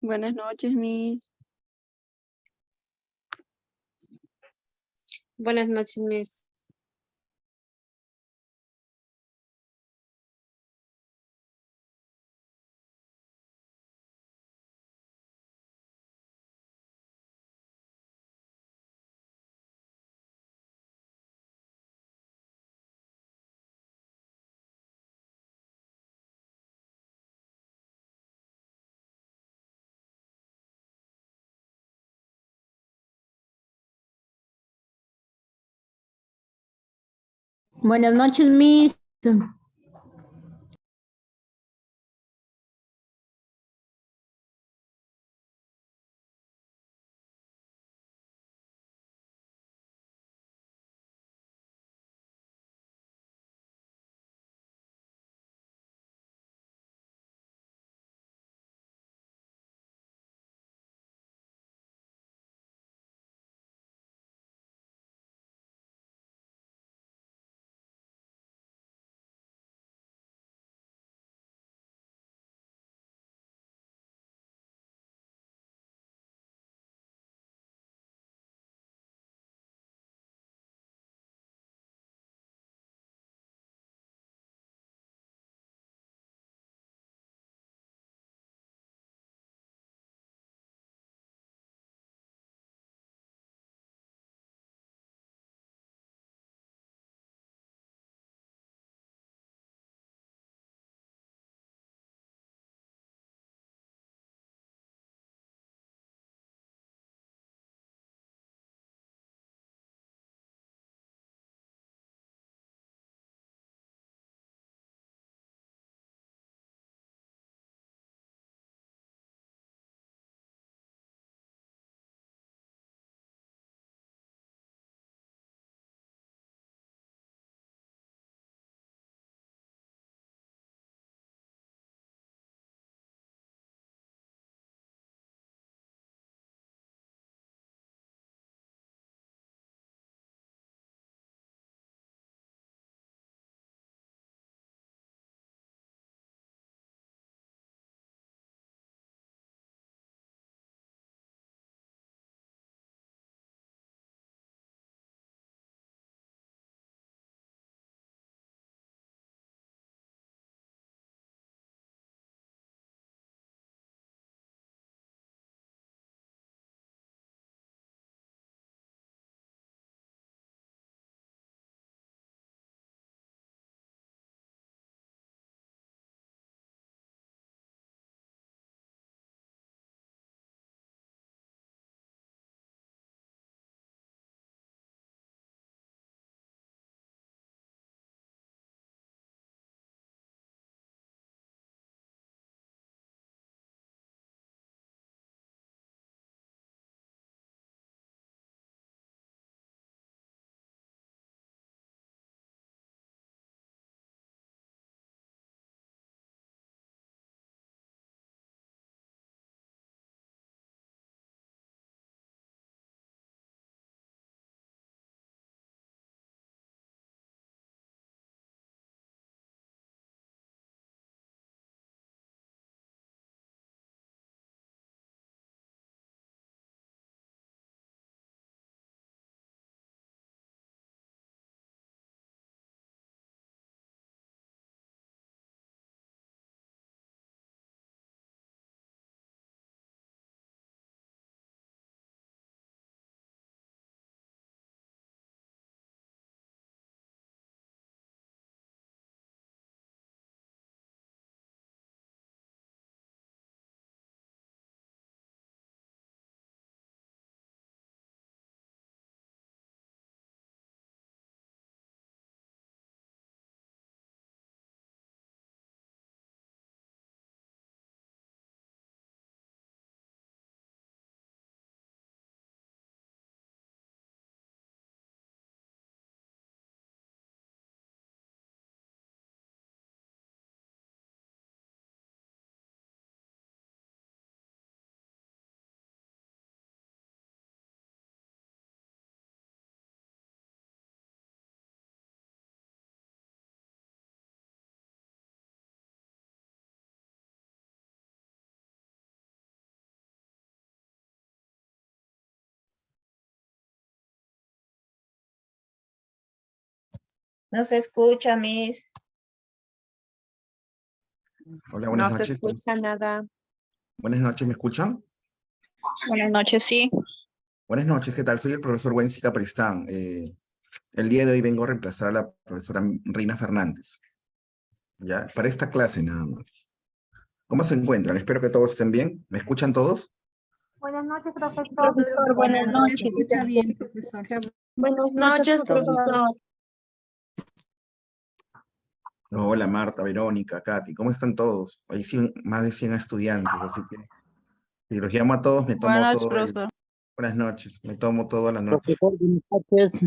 Buenas noches, Miss. Buenas noches, Miss. Buenas noches, Miss. No se escucha, Miss. Hola, buenas No se noches. escucha nada. Buenas noches, ¿me escuchan? Buenas noches, sí. Buenas noches, ¿qué tal? Soy el profesor Wensi Capristán. El día de hoy vengo a reemplazar a la profesora Rina Fernández. ¿Ya? Para esta clase nada más. ¿Cómo se encuentran? Espero que todos estén bien. ¿Me escuchan todos? Buenas noches, profesor. Profesor, buenas noches. Escucha bien, profesor. Buenas noches, profesor. Hola, Marta, Verónica, Katy, ¿cómo están todos? Hay más de 100 estudiantes, así que si los llamo a todos, me tomo Buenas noches, todo profesor. Buenas noches, me tomo toda la noche. Profesor, buenas noches.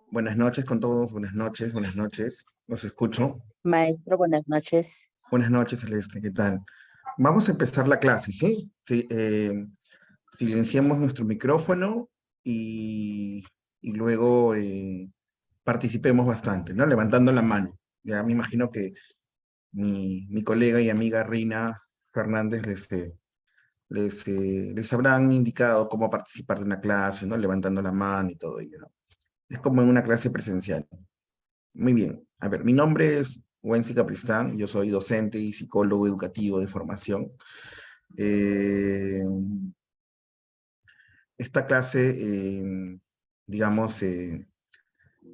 Buenas noches con todos, buenas noches, buenas noches. Los escucho. Maestro, buenas noches. Buenas noches, Celeste, ¿qué tal? Vamos a empezar la clase, ¿sí? Sí, silenciamos nuestro micrófono y luego participemos bastante, ¿no? Levantando la mano. Ya me imagino que mi colega y amiga Rina Fernández les habrán indicado cómo participar de una clase, ¿no? Levantando la mano y todo ello, ¿no? Es como en una clase presencial. Muy bien. A ver, mi nombre es Wensi Capristán, yo soy docente y psicólogo educativo de formación. Eh, Esta clase, digamos,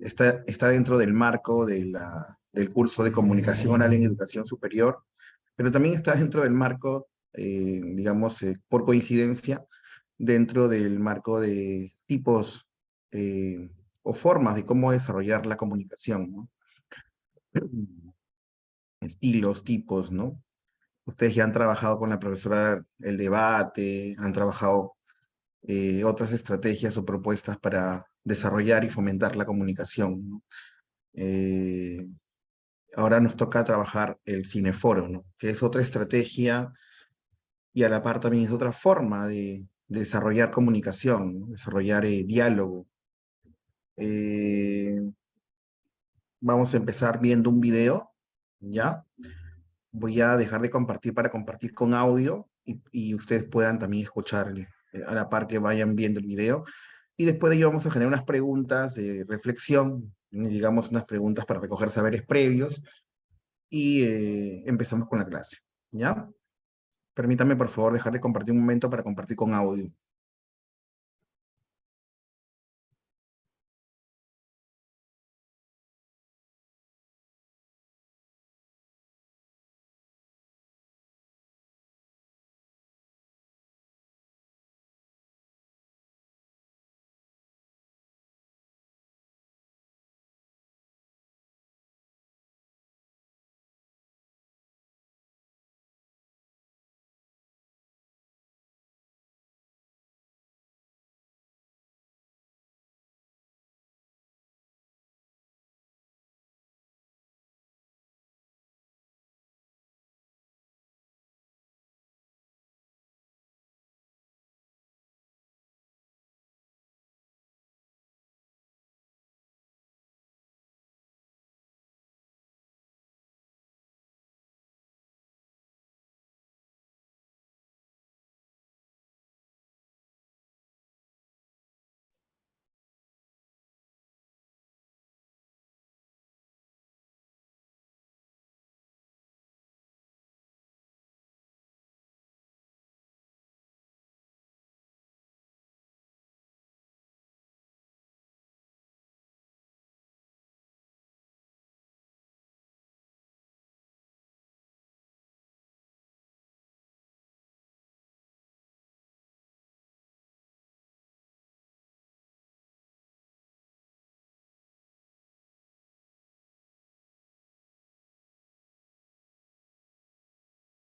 está dentro del marco del curso de comunicación oral en educación superior, pero también está dentro del marco, digamos, por coincidencia, dentro del marco de tipos o formas de cómo desarrollar la comunicación, ¿no? Estilos, tipos, ¿no? Ustedes ya han trabajado con la profesora el debate, han trabajado otras estrategias o propuestas para desarrollar y fomentar la comunicación, ¿no? Ahora nos toca trabajar el cineforo, ¿no? Que es otra estrategia y a la par también es otra forma de desarrollar comunicación, ¿no? Desarrollar diálogo. Eh, Vamos a empezar viendo un video, ¿ya? Voy a dejar de compartir para compartir con audio y ustedes puedan también escuchar a la par que vayan viendo el video. Y después de ello vamos a generar unas preguntas de reflexión, digamos unas preguntas para recoger saberes previos y empezamos con la clase, ¿ya? Permítanme por favor dejar de compartir un momento para compartir con audio.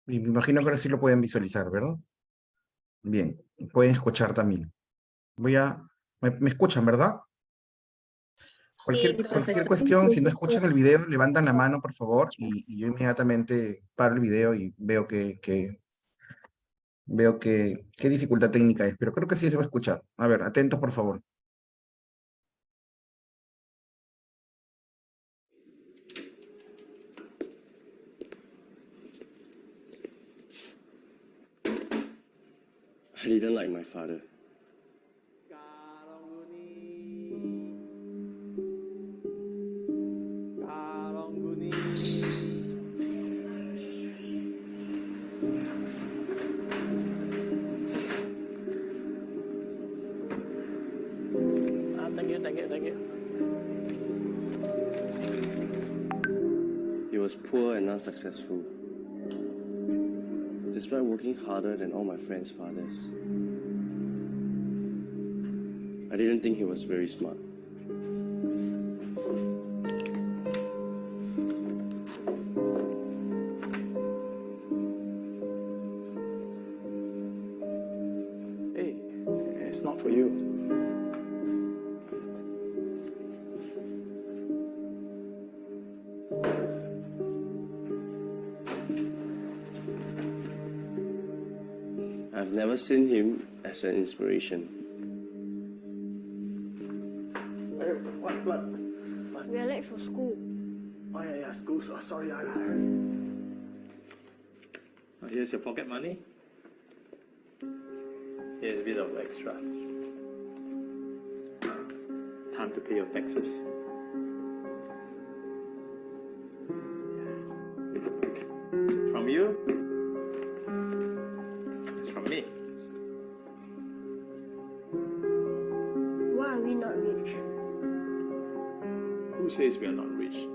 Y me imagino que ahora sí lo pueden visualizar, ¿verdad? Bien, pueden escuchar también. Me escuchan, ¿verdad? Cualquier cuestión, si no escuchan el video, levantan la mano, por favor, y yo inmediatamente paro el video y veo qué dificultad técnica es, pero creo que sí se va a escuchar. A ver, atentos, por favor. I didn't like my father. Thank you, thank you. He was poor and unsuccessful, despite working harder than all my friends' fathers. I didn't think he was very smart. Hey, it's not for you. I've never seen him as an inspiration. Hey, what? We are late for school. Oh, yeah, school. Sorry, Here's your pocket money. Here's a bit of extra. Time to pay your taxes. From you? It's from me. Why are we not rich? Who says we are not rich?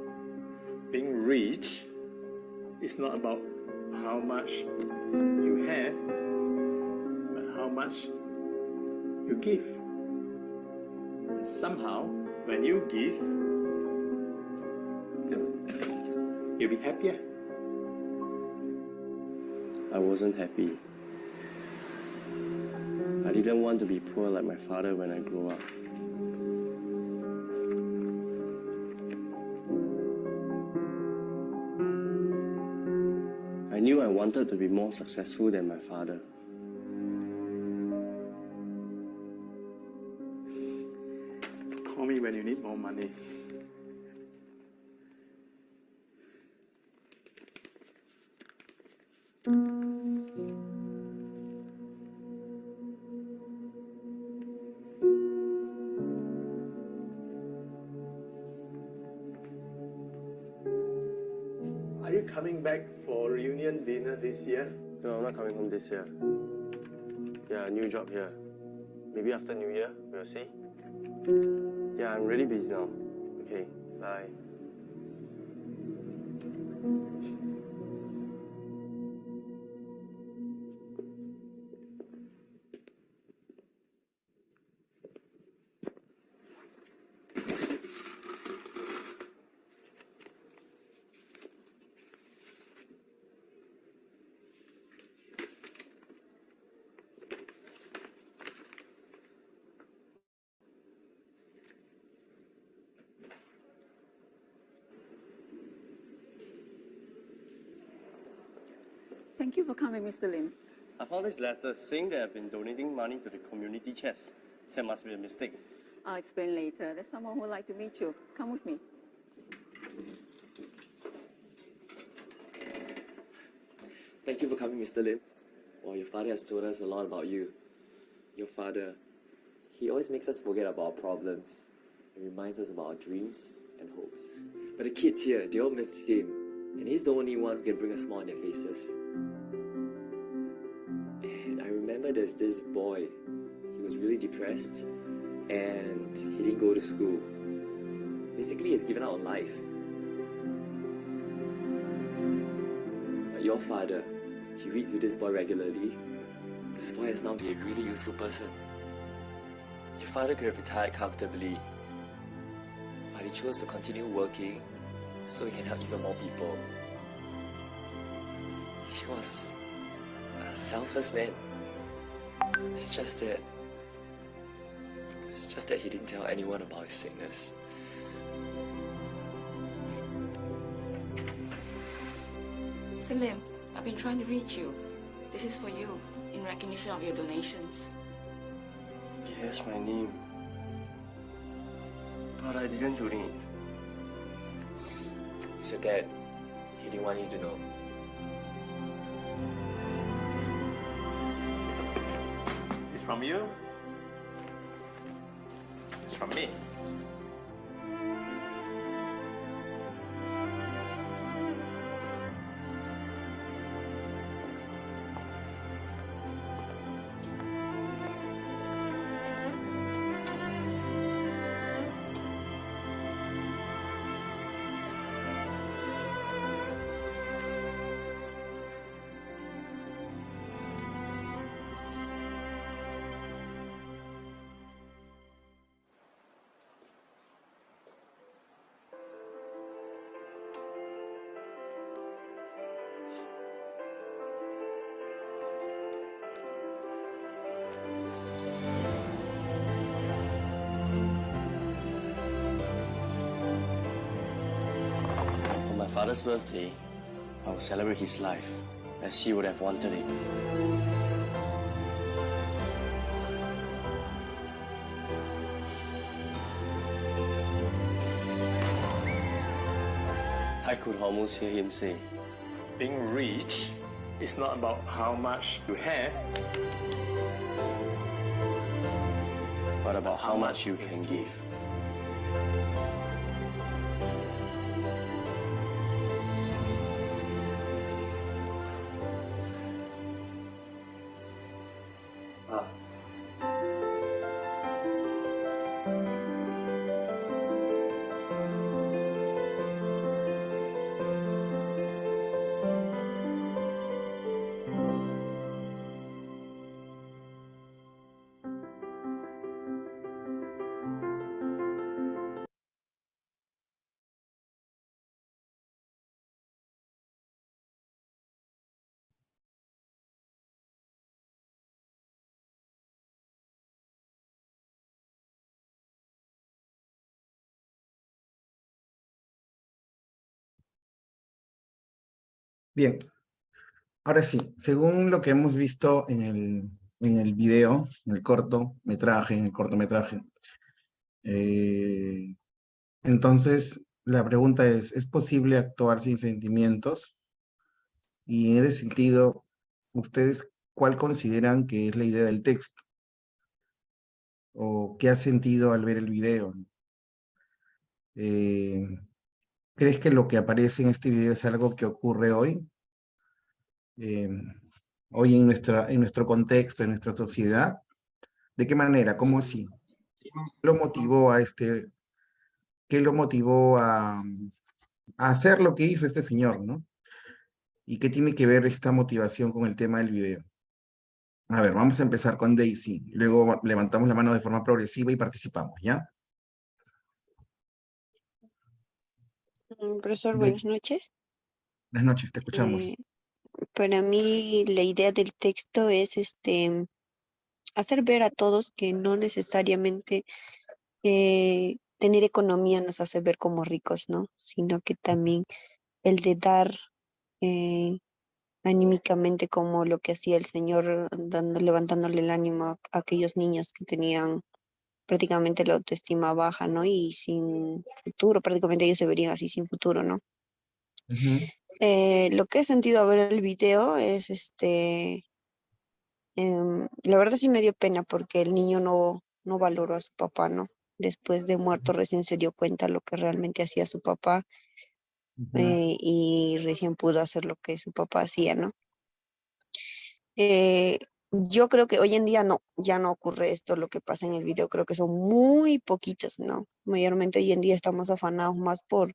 Being rich is not about how much you have, but how much you give. And somehow, when you give, you'll be happier. I wasn't happy. I didn't want to be poor like my father when I grow up. I knew I wanted to be more successful than my father. Call me when you need more money. Are you coming back for reunion dinner this year? No, I'm not coming home this year. Yeah, new job here. Maybe after New Year, we'll see. Yeah, I'm really busy now. Okay, bye. Thank you for coming, Mr. Lim. I found this letter saying that I've been donating money to the community chest. There must be a mistake. I'll explain later. There's someone who would like to meet you. Come with me. Thank you for coming, Mr. Lim. Well, your father has told us a lot about you. Your father, he always makes us forget about our problems and reminds us about our dreams and hopes. But the kids here, they all miss him, and he's the only one who can bring a smile on their faces. And I remember there's this boy. He was really depressed, and he didn't go to school. Basically, he's given up on life. But your father, he reads to this boy regularly. This boy has now been a really useful person. Your father could have retired comfortably, but he chose to continue working so he can help even more people. He was a selfless man. It's just that he didn't tell anyone about his sickness. Mr. Lim, I've been trying to reach you. This is for you, in recognition of your donations. Yes, my name. But I didn't donate. It's your dad. He didn't want you to know. It's from you. It's from me. father's birthday, I will celebrate his life as he would have wanted it. I could almost hear him say, Being rich is not about how much you have, but about how much you can give. Bien, ahora sí, según lo que hemos visto en el video, en el cortometraje, entonces la pregunta ¿es posible actuar sin sentimientos? Y en ese sentido, ¿ustedes cuál consideran que es la idea del texto? ¿O qué has sentido al ver el video? ¿Crees que lo que aparece en este video es algo que ocurre hoy? Hoy en nuestro contexto, en nuestra sociedad. ¿De qué manera? ¿Cómo así? ¿Qué lo motivó a hacer lo que hizo este señor, ¿no? ¿Y qué tiene que ver esta motivación con el tema del video? A ver, vamos a empezar con Daisy. Luego levantamos la mano de forma progresiva y participamos, ¿ya? Profesor, Daisy, buenas noches. buenas noches, te escuchamos. Para mí la idea del texto es hacer ver a todos que no necesariamente tener economía nos hace ver como ricos, ¿no? Sino que también el de dar eh, anímicamente como lo que hacía el Señor, levantándole el ánimo a aquellos niños que tenían prácticamente la autoestima baja, ¿no? Y sin futuro, prácticamente ellos se verían así sin futuro, ¿no? Ujú. Lo que he sentido a ver el video es la verdad sí me dio pena porque el niño no valoró a su papá, ¿no? Después de muerto recién se dio cuenta lo que realmente hacía su papá Ujú. y recién pudo hacer lo que su papá hacía, ¿no? Eh, yo creo que hoy en día no, ya no ocurre esto, lo que pasa en el video, creo que son muy poquitos, ¿no? Mayormente hoy en día estamos afanados más por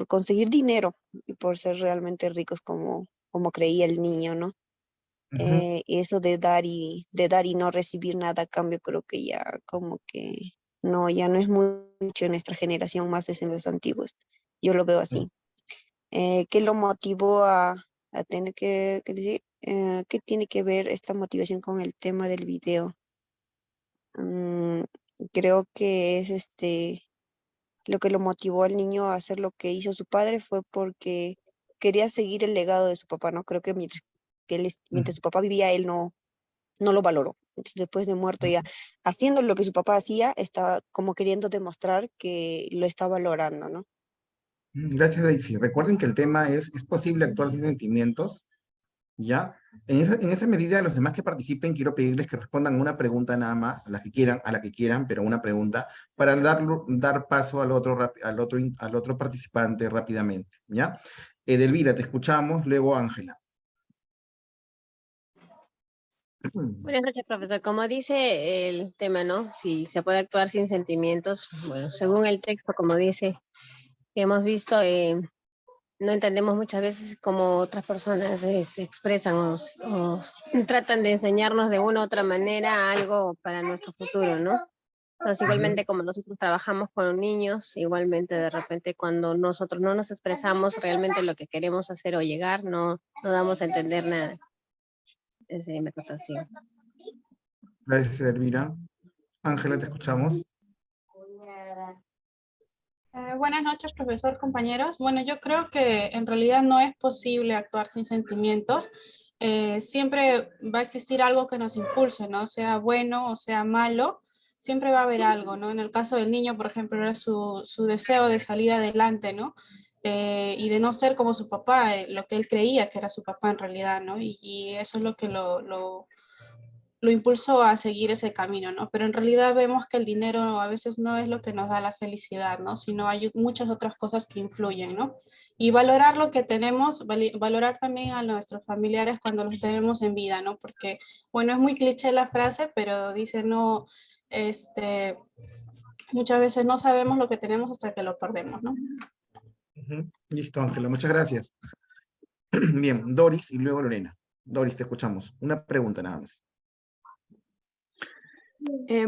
conseguir dinero y por ser realmente ricos como creía el niño, ¿no? Ujú. Eso de dar y no recibir nada a cambio, creo que ya como que no, ya no es mucho en nuestra generación, más es en los antiguos. Yo lo veo así. ¿Qué lo motivó a tener que decir? ¿Qué tiene que ver esta motivación con el tema del video? Mm, creo que es lo que lo motivó al niño a hacer lo que hizo su padre fue porque quería seguir el legado de su papá, ¿no? Creo que mientras su papá vivía, él no lo valoró. Entonces, después de muerto ya, haciendo lo que su papá hacía, estaba como queriendo demostrar que lo está valorando, ¿no? Gracias, Daisy. Recuerden que el tema ¿es posible actuar sin sentimientos? ¿Ya? En esa medida, a los demás que participen, quiero pedirles que respondan una pregunta nada más, a la que quieran, pero una pregunta, para dar paso al otro participante rápidamente, ¿ya? Edelvira, te escuchamos, luego Ángela. Buenas noches, profesor. Como dice el tema, ¿no? Si se puede actuar sin sentimientos, bueno, según el texto, como dice, que hemos visto, no entendemos muchas veces cómo otras personas se expresan o tratan de enseñarnos de una u otra manera algo para nuestro futuro, ¿no? Entonces, igualmente como nosotros trabajamos con niños, igualmente de repente cuando nosotros no nos expresamos realmente lo que queremos hacer o llegar, no damos a entender nada. Ese me corta así. Gracias, Edelvira. Ángela, te escuchamos. Buenas noches, profesor, compañeros. Bueno, yo creo que en realidad no es posible actuar sin sentimientos. Siempre va a existir algo que nos impulse, ¿no? Sea bueno o sea malo, siempre va a haber algo, ¿no? En el caso del niño, por ejemplo, era su deseo de salir adelante, ¿no? Y de no ser como su papá, lo que él creía que era su papá en realidad, ¿no? Y eso es lo que lo impulsó a seguir ese camino, ¿no? Pero en realidad vemos que el dinero a veces no es lo que nos da la felicidad, ¿no? Sino hay muchas otras cosas que influyen, ¿no? Y valorar lo que tenemos, valorar también a nuestros familiares cuando los tenemos en vida, ¿no? Porque, bueno, es muy cliché la frase, pero dice, no, muchas veces no sabemos lo que tenemos hasta que lo perdemos, ¿no? Listo, Ángela, muchas gracias. Bien, Doris y luego Lorena. Doris, te escuchamos. Una pregunta nada más.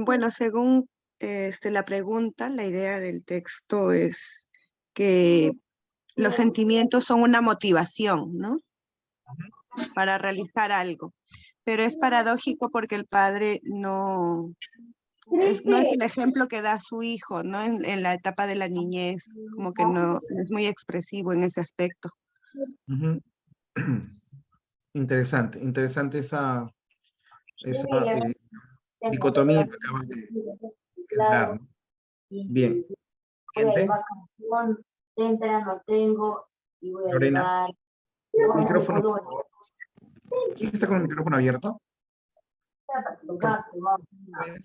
Bueno, según la pregunta, la idea del texto es que los sentimientos son una motivación, ¿no? Para realizar algo. Pero es paradójico porque el padre no es el ejemplo que da a su hijo, ¿no? En la etapa de la niñez, como que no es muy expresivo en ese aspecto. Interesante, interesante esa dicotomía que acabas de dar, ¿no? Bien. Siguiente. Lorena, micrófono, por favor. ¿Quién está con el micrófono abierto?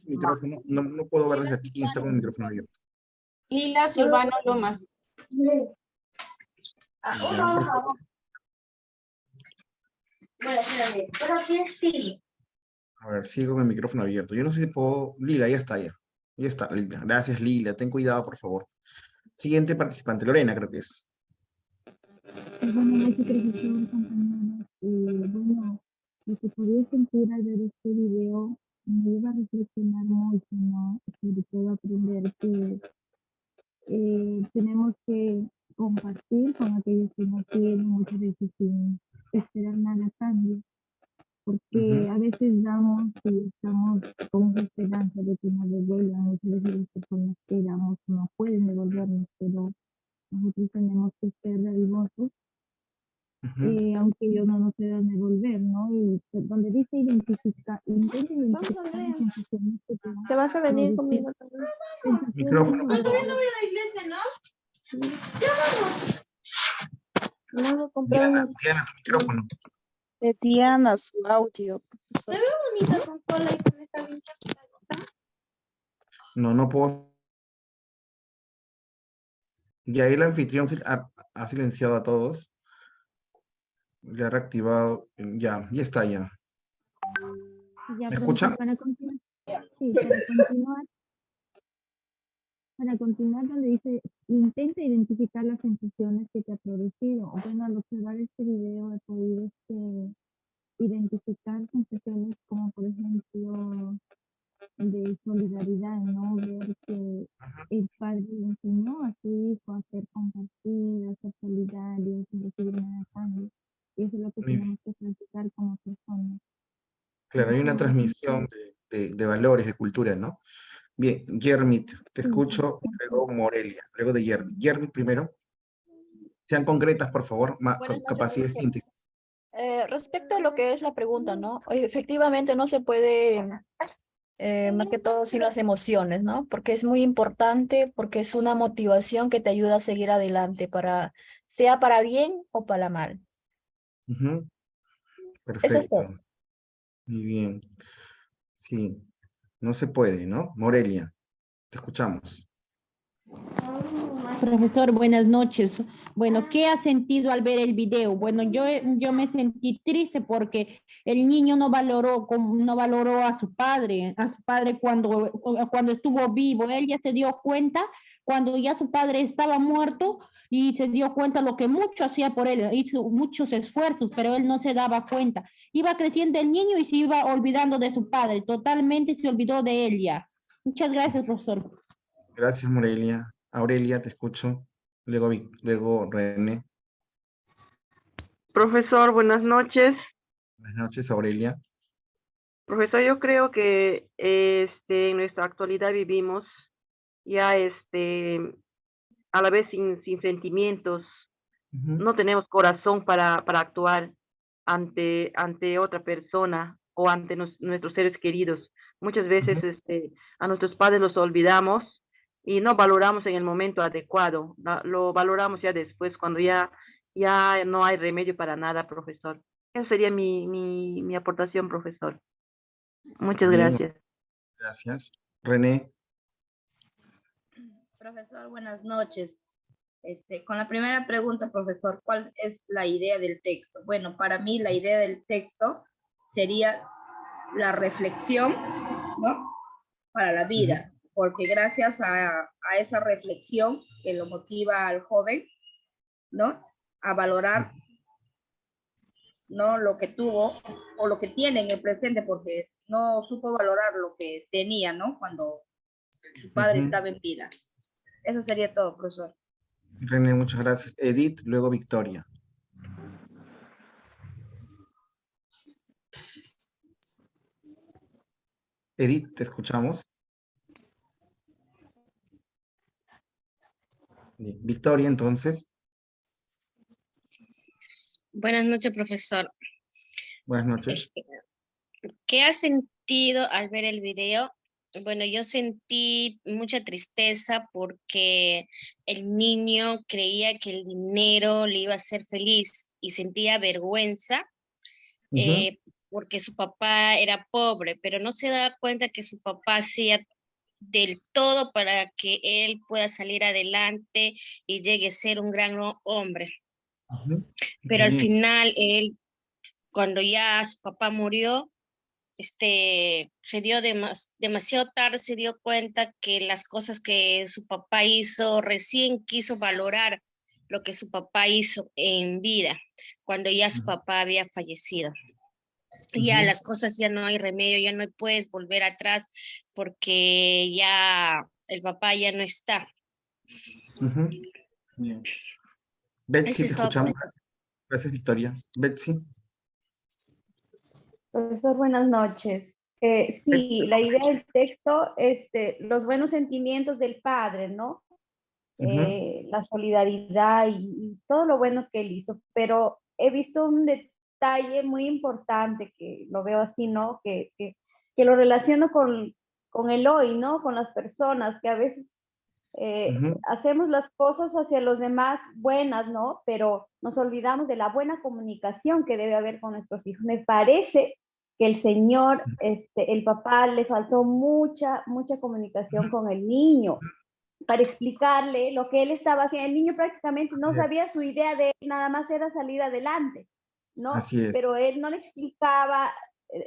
Micrófono. No puedo ver desde aquí quién está con el micrófono abierto. Lila Silvano Lomas. Ya, por favor. A ver, sigo con el micrófono abierto. Yo no sé si puedo... Lila, ya está, ya. Ya está, Lila. Gracias, Lila. Ten cuidado, por favor. Siguiente participante, Lorena, creo que es. Buenas noches, profesor, compañeros. Bueno, lo que podía sentir al ver este video me iba a reflexionar mucho, ¿no? Sobre todo aprender que tenemos que compartir con aquellos que no tienen, muchas veces sin esperar nada a cambio. Porque a veces damos y estamos con esa esperanza de que nos devuelvan, muchas veces las personas que damos no pueden devolvernos, pero nosotros tenemos que ser dadivosos, aunque ellos no nos puedan devolver, ¿no? Y donde dice identificar, intenta identificar las sensaciones que te dan. ¿Te vas a venir conmigo también? Micrófono, por favor. Todavía no voy a la iglesia, ¿no? Sí. Ya vamos. Vamos a comprar Diana, unos... Diana, tu micrófono. De Diana, su audio, profesor. Me veo bonita con cola y con esta vincha. No puedo. Ya el anfitrión ha silenciado a todos. Ya ha reactivado. Ya está ya. Ya, ¿Me escuchan? Para continuar, sí, para continuar donde dice, intenta identificar las sensaciones que te ha producido. Bueno, al observar este video he podido identificar sensaciones como, por ejemplo, de solidaridad, ¿no? Ver que el padre le enseñó a su hijo a ser compartido, a ser solidario, sin recibir nada a cambio. Y eso es lo que tenemos que practicar como personas. Claro, hay una transmisión de valores, de cultura, ¿no? Bien, Yermit, te escucho, y luego Morelia, luego de Yermit. Yermit primero. Sean concretas, por favor, capacidad de síntesis. Respecto a lo que es la pregunta, ¿no? Efectivamente no se puede, más que todo, sin las emociones, ¿no? Porque es muy importante, porque es una motivación que te ayuda a seguir adelante, sea para bien o para mal. Perfecto. Eso es todo. Muy bien. Sí, no se puede, ¿no? Morelia, te escuchamos. Profesor, buenas noches. Bueno, ¿qué ha sentido al ver el video? Bueno, yo me sentí triste porque el niño no valoró a su padre cuando estuvo vivo. Él ya se dio cuenta cuando ya su padre estaba muerto y se dio cuenta lo que mucho hacía por él, hizo muchos esfuerzos, pero él no se daba cuenta. Iba creciendo el niño y se iba olvidando de su padre, totalmente se olvidó de él ya. Muchas gracias, profesor. Gracias, Morelia. Aurelia, te escucho. Luego René. Profesor, buenas noches. Buenas noches, Aurelia. Profesor, yo creo que en nuestra actualidad vivimos ya a la vez sin sentimientos. Ujú. No tenemos corazón para actuar ante otra persona o ante nuestros seres queridos. Muchas veces a nuestros padres los olvidamos y no valoramos en el momento adecuado. Lo valoramos ya después, cuando ya no hay remedio para nada, profesor. Esa sería mi aportación, profesor. Muchas Bien, gracias. gracias. René. Profesor, buenas noches. Con la primera pregunta, profesor, ¿cuál es la idea del texto? Bueno, para mí la idea del texto sería la reflexión, ¿no? Para la vida, porque gracias a esa reflexión que lo motiva al joven, ¿no? A valorar, ¿no? Lo que tuvo o lo que tiene en el presente, porque no supo valorar lo que tenía, ¿no? Cuando su padre estaba en vida. Eso sería todo, profesor. René, muchas gracias. Edith, luego Victoria. Edith, te escuchamos. Bien. Victoria, entonces. Buenas noches, profesor. Buenas noches. ¿Qué has sentido al ver el video? Bueno, yo sentí mucha tristeza porque el niño creía que el dinero le iba a hacer feliz y sentía vergüenza porque su papá era pobre, pero no se daba cuenta que su papá hacía del todo para que él pueda salir adelante y llegue a ser un gran hombre. Pero al final, él, cuando ya su papá murió, se dio demasiado tarde, se dio cuenta que las cosas que su papá hizo, recién quiso valorar lo que su papá hizo en vida, cuando ya su papá había fallecido. Ya las cosas ya no hay remedio, ya no puedes volver atrás porque ya el papá ya no está. Bien. Betsy, Eso te es todo, escuchamos. profesor. Gracias, Victoria. Betsy. Profesor, buenas noches. Sí, la idea del texto, los buenos sentimientos del padre, ¿no? La solidaridad y todo lo bueno que él hizo, pero he visto un detalle muy importante que lo veo así, ¿no? Que lo relaciono con el hoy, ¿no? Con las personas, que a veces hacemos las cosas hacia los demás buenas, ¿no? Pero nos olvidamos de la buena comunicación que debe haber con nuestros hijos. Me parece que el señor, el papá, le faltó mucha comunicación con el niño para explicarle lo que él estaba haciendo. El niño prácticamente no sabía su idea de él, nada más era salir adelante, ¿no? Así es. Pero él no le explicaba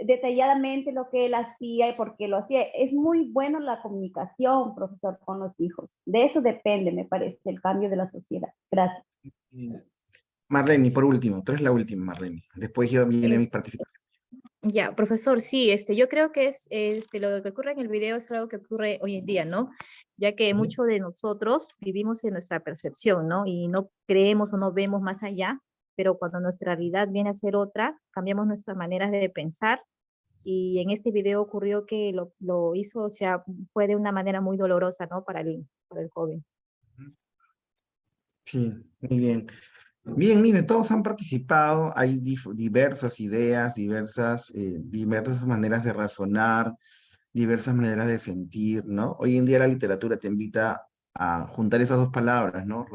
detalladamente lo que él hacía y por qué lo hacía. Es muy bueno la comunicación, profesor, con los hijos. De eso depende, me parece, el cambio de la sociedad. Gracias. Marlene, por último, tú eres la última, Marlene. Después yo viene mi participación. Ya, profesor, sí, yo creo que es lo que ocurre en el video es algo que ocurre hoy en día, ¿no? Ya que muchos de nosotros vivimos en nuestra percepción, ¿no? Y no creemos o no vemos más allá, pero cuando nuestra realidad viene a ser otra, cambiamos nuestras maneras de pensar, y en este video ocurrió que lo hizo, o sea, fue de una manera muy dolorosa, ¿no? Para el joven. Sí, muy bien. Bien, miren, todos han participado, hay diversas ideas, diversas maneras de razonar, diversas maneras de sentir, ¿no? Hoy en día la literatura te invita a juntar esas dos palabras, ¿no?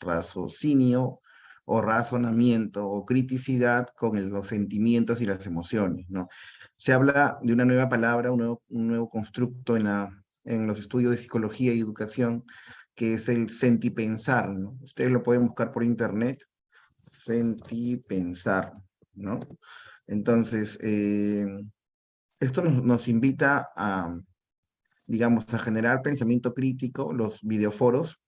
Raciocinio o razonamiento o criticidad con los sentimientos y las emociones, ¿no? Se habla de una nueva palabra, un nuevo constructo en los estudios de psicología y educación, que es el sentipensar, ¿no? Ustedes lo pueden buscar por internet, sentipensar, ¿no? Entonces, esto nos invita a, digamos, a generar pensamiento crítico, los videoforos,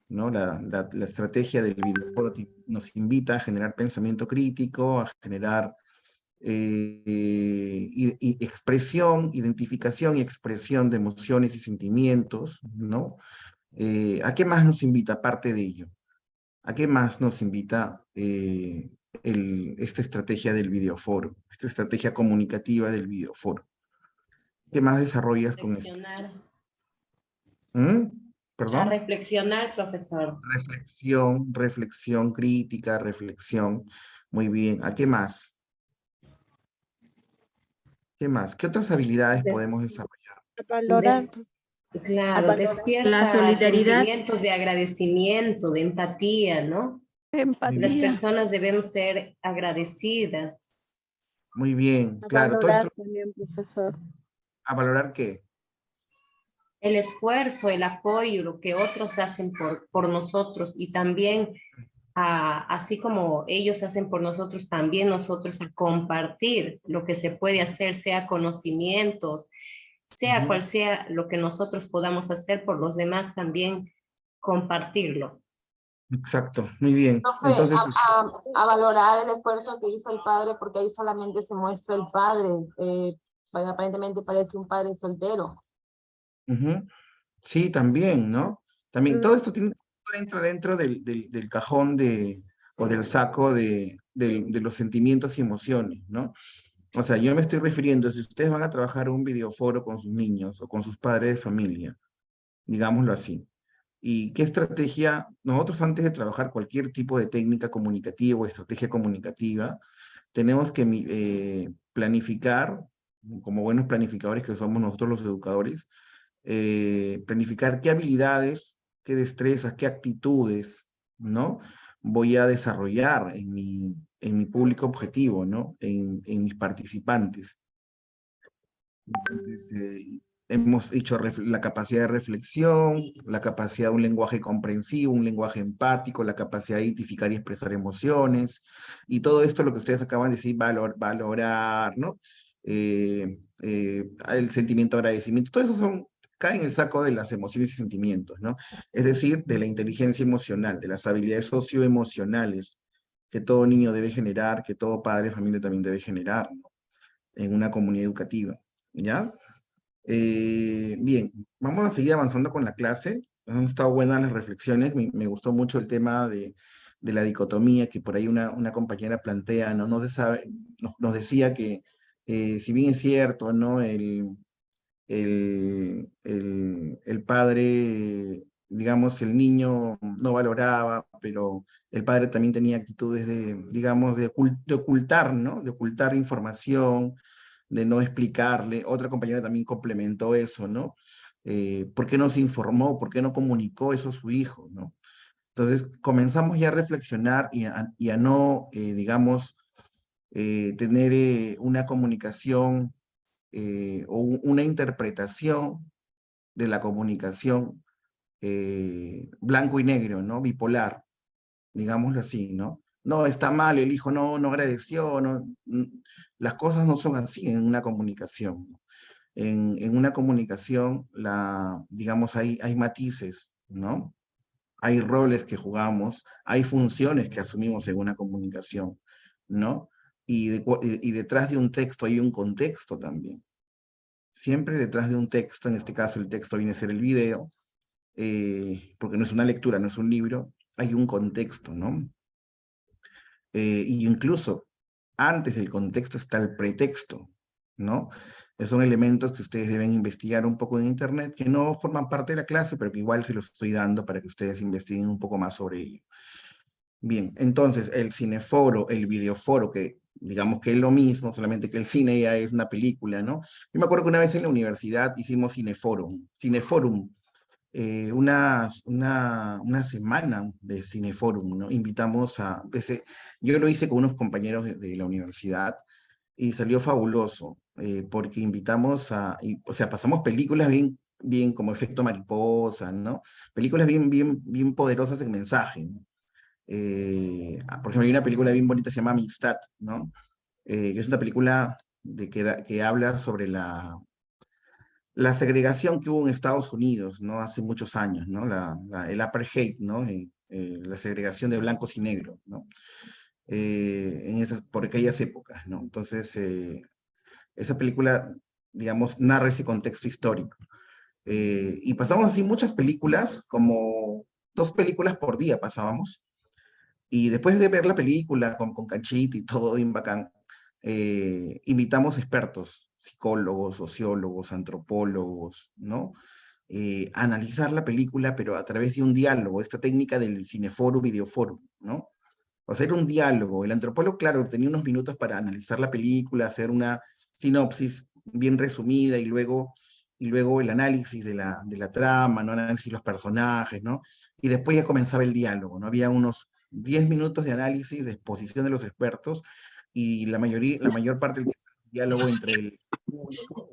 ¿no? La estrategia del videoforo nos invita a generar pensamiento crítico, a generar expresión, identificación y expresión de emociones y sentimientos, ¿no? ¿A qué más nos invita aparte de ello? ¿A qué más nos invita esta estrategia del videoforo, esta estrategia comunicativa del videoforo? ¿Qué más desarrollas con esto? ¿Mm? A ¿Perdón? reflexionar, profesor. Reflexión crítica, reflexión. Muy bien. ¿A qué más? ¿Qué más? ¿Qué otras habilidades Des- podemos desarrollar? Valorar. Claro, despierta La solidaridad. sentimientos de agradecimiento, de empatía, ¿no? Las Empatía. personas debemos ser agradecidas. Muy bien, A claro. Todo valorar esto, también, profesor. ¿a valorar qué? El esfuerzo, el apoyo, lo que otros hacen por nosotros y también, así como ellos hacen por nosotros, también nosotros a compartir lo que se puede hacer, sea conocimientos, sea Ujú. cual sea lo que nosotros podamos hacer por los demás, también compartirlo. Exacto, muy bien. Profe, Entonces, a valorar el esfuerzo que hizo el padre, porque ahí solamente se muestra el padre. Aparentemente parece un padre soltero. ujú. Sí, también, ¿no? También, todo esto entra dentro del cajón o del saco de los sentimientos y emociones, ¿no? O sea, yo me estoy refiriendo, si ustedes van a trabajar un videoforo con sus niños o con sus padres de familia, digámoslo así, ¿y qué estrategia? Nosotros antes de trabajar cualquier tipo de técnica comunicativa o estrategia comunicativa, tenemos que planificar, como buenos planificadores que somos nosotros los educadores, planificar qué habilidades, qué destrezas, qué actitudes, ¿no? Voy a desarrollar en mi público objetivo, ¿no? En mis participantes. Entonces, hemos hecho la capacidad de reflexión, la capacidad de un lenguaje comprensivo, un lenguaje empático, la capacidad de identificar y expresar emociones, y todo esto lo que ustedes acaban de decir, valorar, ¿no? El sentimiento de agradecimiento, todo eso cae en el saco de las emociones y sentimientos, ¿no? Es decir, de la inteligencia emocional, de las habilidades socioemocionales que todo niño debe generar, que todo padre de familia también debe generar, ¿no? En una comunidad educativa, ¿ya? Bien, vamos a seguir avanzando con la clase. Han estado buenas las reflexiones. Me gustó mucho el tema de la dicotomía que por ahí una compañera plantea, ¿no? No se sabe, nos decía que si bien es cierto, ¿no? El padre, digamos, el niño no valoraba, pero el padre también tenía actitudes digamos, de ocultar, ¿no? De ocultar información, de no explicarle. Otra compañera también complementó eso, ¿no? ¿Por qué no se informó? ¿Por qué no comunicó eso a su hijo, ¿no? Entonces comenzamos ya a reflexionar y a no, digamos, tener una comunicación o una interpretación de la comunicación blanco y negro, ¿no? Bipolar, digámoslo así, ¿no? No, está mal, el hijo no agradeció, no, las cosas no son así en una comunicación, ¿no? En una comunicación, digamos, hay matices, ¿no? Hay roles que jugamos, hay funciones que asumimos en una comunicación, ¿no? Y detrás de un texto hay un contexto también. Siempre detrás de un texto, en este caso el texto viene a ser el video, porque no es una lectura, no es un libro, hay un contexto, ¿no? Y incluso antes del contexto está el pretexto, ¿no? Son elementos que ustedes deben investigar un poco en internet, que no forman parte de la clase, pero que igual se los estoy dando para que ustedes investiguen un poco más sobre ello. Bien, entonces el cineforo, el videoforo, que digamos que es lo mismo, solamente que el cine ya es una película, ¿no? Yo me acuerdo que una vez en la universidad hicimos cineforum, una semana de cineforum, ¿no? Invitamos yo lo hice con unos compañeros de la universidad y salió fabuloso, porque invitamos o sea, pasamos películas bien como Efecto Mariposa, ¿no? Películas bien poderosas en mensaje, ¿no? Por ejemplo, hay una película bien bonita que se llama Amistad, ¿no? Que es una película que habla sobre la segregación que hubo en Estados Unidos, ¿no? Hace muchos años, ¿no? El apartheid, ¿no? La segregación de blancos y negros, ¿no? Por aquellas épocas, ¿no? Entonces, esa película, digamos, narra ese contexto histórico. Y pasamos así muchas películas, como 2 películas por día pasábamos, y después de ver la película con Canchita y todo bien bacán, invitamos expertos, psicólogos, sociólogos, antropólogos, ¿no? analizar la película, pero a través de un diálogo, esta técnica del cineforo, videoforo, ¿no? O sea, era un diálogo. El antropólogo, claro, tenía unos minutos para analizar la película, hacer una sinopsis bien resumida y luego el análisis de la trama, ¿no? Análisis de los personajes, ¿no? Y después ya comenzaba el diálogo, ¿no? Había unos 10 minutos de análisis, de exposición de los expertos, y la mayor parte del diálogo entre el público,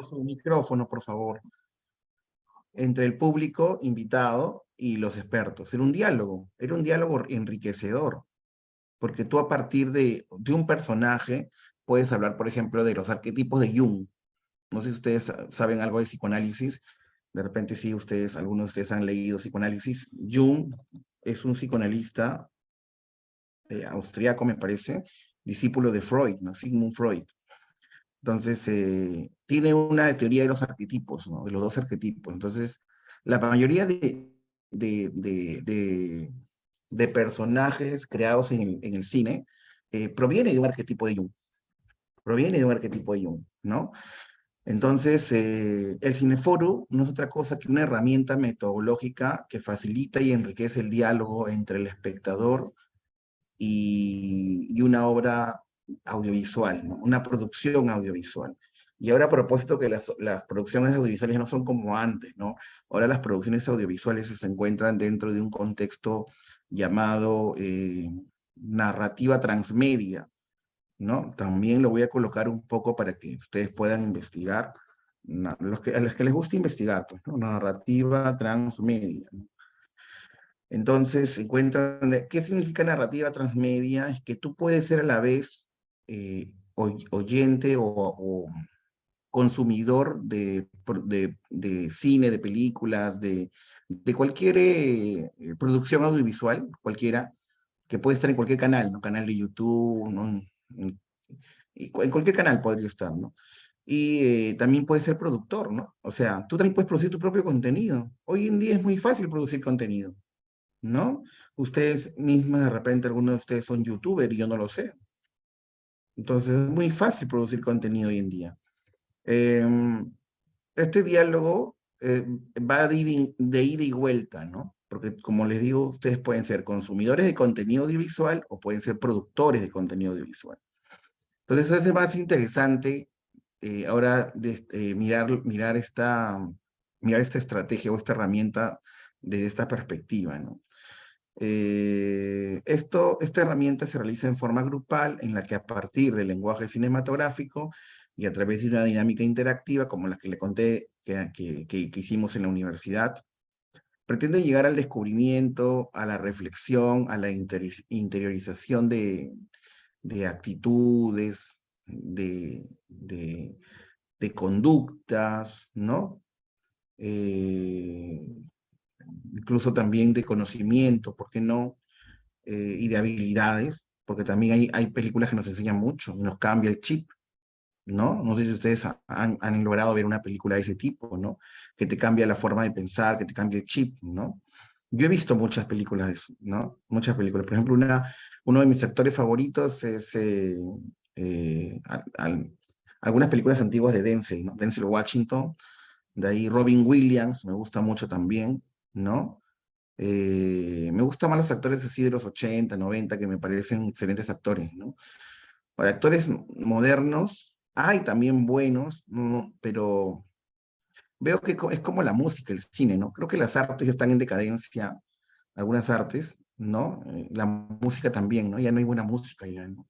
su micrófono, por favor, entre el público invitado y los expertos. Era un diálogo enriquecedor, porque tú a partir de un personaje puedes hablar, por ejemplo, de los arquetipos de Jung. No sé si ustedes saben algo de psicoanálisis, de repente sí, algunos de ustedes han leído psicoanálisis. Jung es un psicoanalista austriaco, me parece, discípulo de Freud, ¿no? Sigmund Freud. Entonces, tiene una teoría de los arquetipos, ¿no? De los dos arquetipos. Entonces, la mayoría de personajes creados en el cine proviene de un arquetipo de Jung. ¿No? Entonces, el cineforo no es otra cosa que una herramienta metodológica que facilita y enriquece el diálogo entre el espectador y una obra audiovisual, ¿no? Una producción audiovisual. Y ahora a propósito que las producciones audiovisuales no son como antes, ¿no? Ahora las producciones audiovisuales se encuentran dentro de un contexto llamado narrativa transmedia, ¿no? También lo voy a colocar un poco para que ustedes puedan investigar, a los que les guste investigar, pues, ¿no? Narrativa transmedia, ¿no? Entonces, ¿qué significa narrativa transmedia? Es que tú puedes ser a la vez oyente o consumidor de cine, de películas, de cualquier producción audiovisual, cualquiera, que puede estar en cualquier canal, ¿no? Canal de YouTube, ¿no? En cualquier canal podría estar, ¿no? Y también puedes ser productor, ¿no? O sea, tú también puedes producir tu propio contenido. Hoy en día es muy fácil producir contenido, ¿no? Ustedes mismas, de repente, algunos de ustedes son youtuber y yo no lo sé. Entonces, es muy fácil producir contenido hoy en día. Este diálogo va de ida y vuelta, ¿no? Porque, como les digo, ustedes pueden ser consumidores de contenido audiovisual o pueden ser productores de contenido audiovisual. Entonces, es más interesante ahora mirar esta estrategia o esta herramienta desde esta perspectiva, ¿no? Esta herramienta se realiza en forma grupal, en la que a partir del lenguaje cinematográfico y a través de una dinámica interactiva, como la que le conté que hicimos en la universidad, pretende llegar al descubrimiento, a la reflexión, a la interiorización de actitudes, de conductas, ¿no? Incluso también de conocimiento, ¿por qué no? Y de habilidades, porque también hay películas que nos enseñan mucho, nos cambia el chip, ¿no? No sé si ustedes han logrado ver una película de ese tipo, ¿no? Que te cambia la forma de pensar, que te cambia el chip, ¿no? Yo he visto muchas películas de eso, ¿no? Muchas películas. Por ejemplo, uno de mis actores favoritos es algunas películas antiguas de Denzel, ¿no? Denzel Washington, de ahí Robin Williams, me gusta mucho también, ¿no? Me gustan más los actores así de los 80, 90, que me parecen excelentes actores, ¿no? Para actores modernos, hay también buenos, ¿no? Pero veo que es como la música, el cine, ¿no? Creo que las artes están en decadencia, algunas artes, ¿no? La música también, ¿no? Ya no hay buena música ya, ¿no?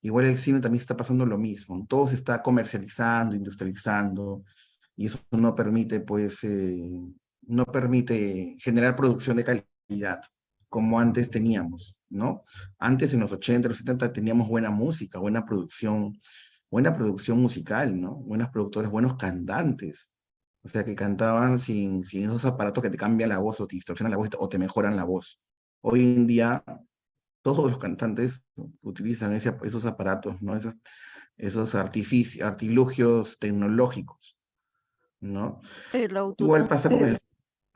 Igual el cine también está pasando lo mismo, todo se está comercializando, industrializando, y eso no permite, pues, no permite generar producción de calidad como antes teníamos, ¿no? Antes, en los 80, los 70, teníamos buena música, buena producción musical, ¿no? Buenos productores, buenos cantantes, o sea, que cantaban sin esos aparatos que te cambian la voz o te distorsionan la voz o te mejoran la voz. Hoy en día, todos los cantantes utilizan esos aparatos, ¿no? Esos artilugios tecnológicos, ¿no? Igual pasa con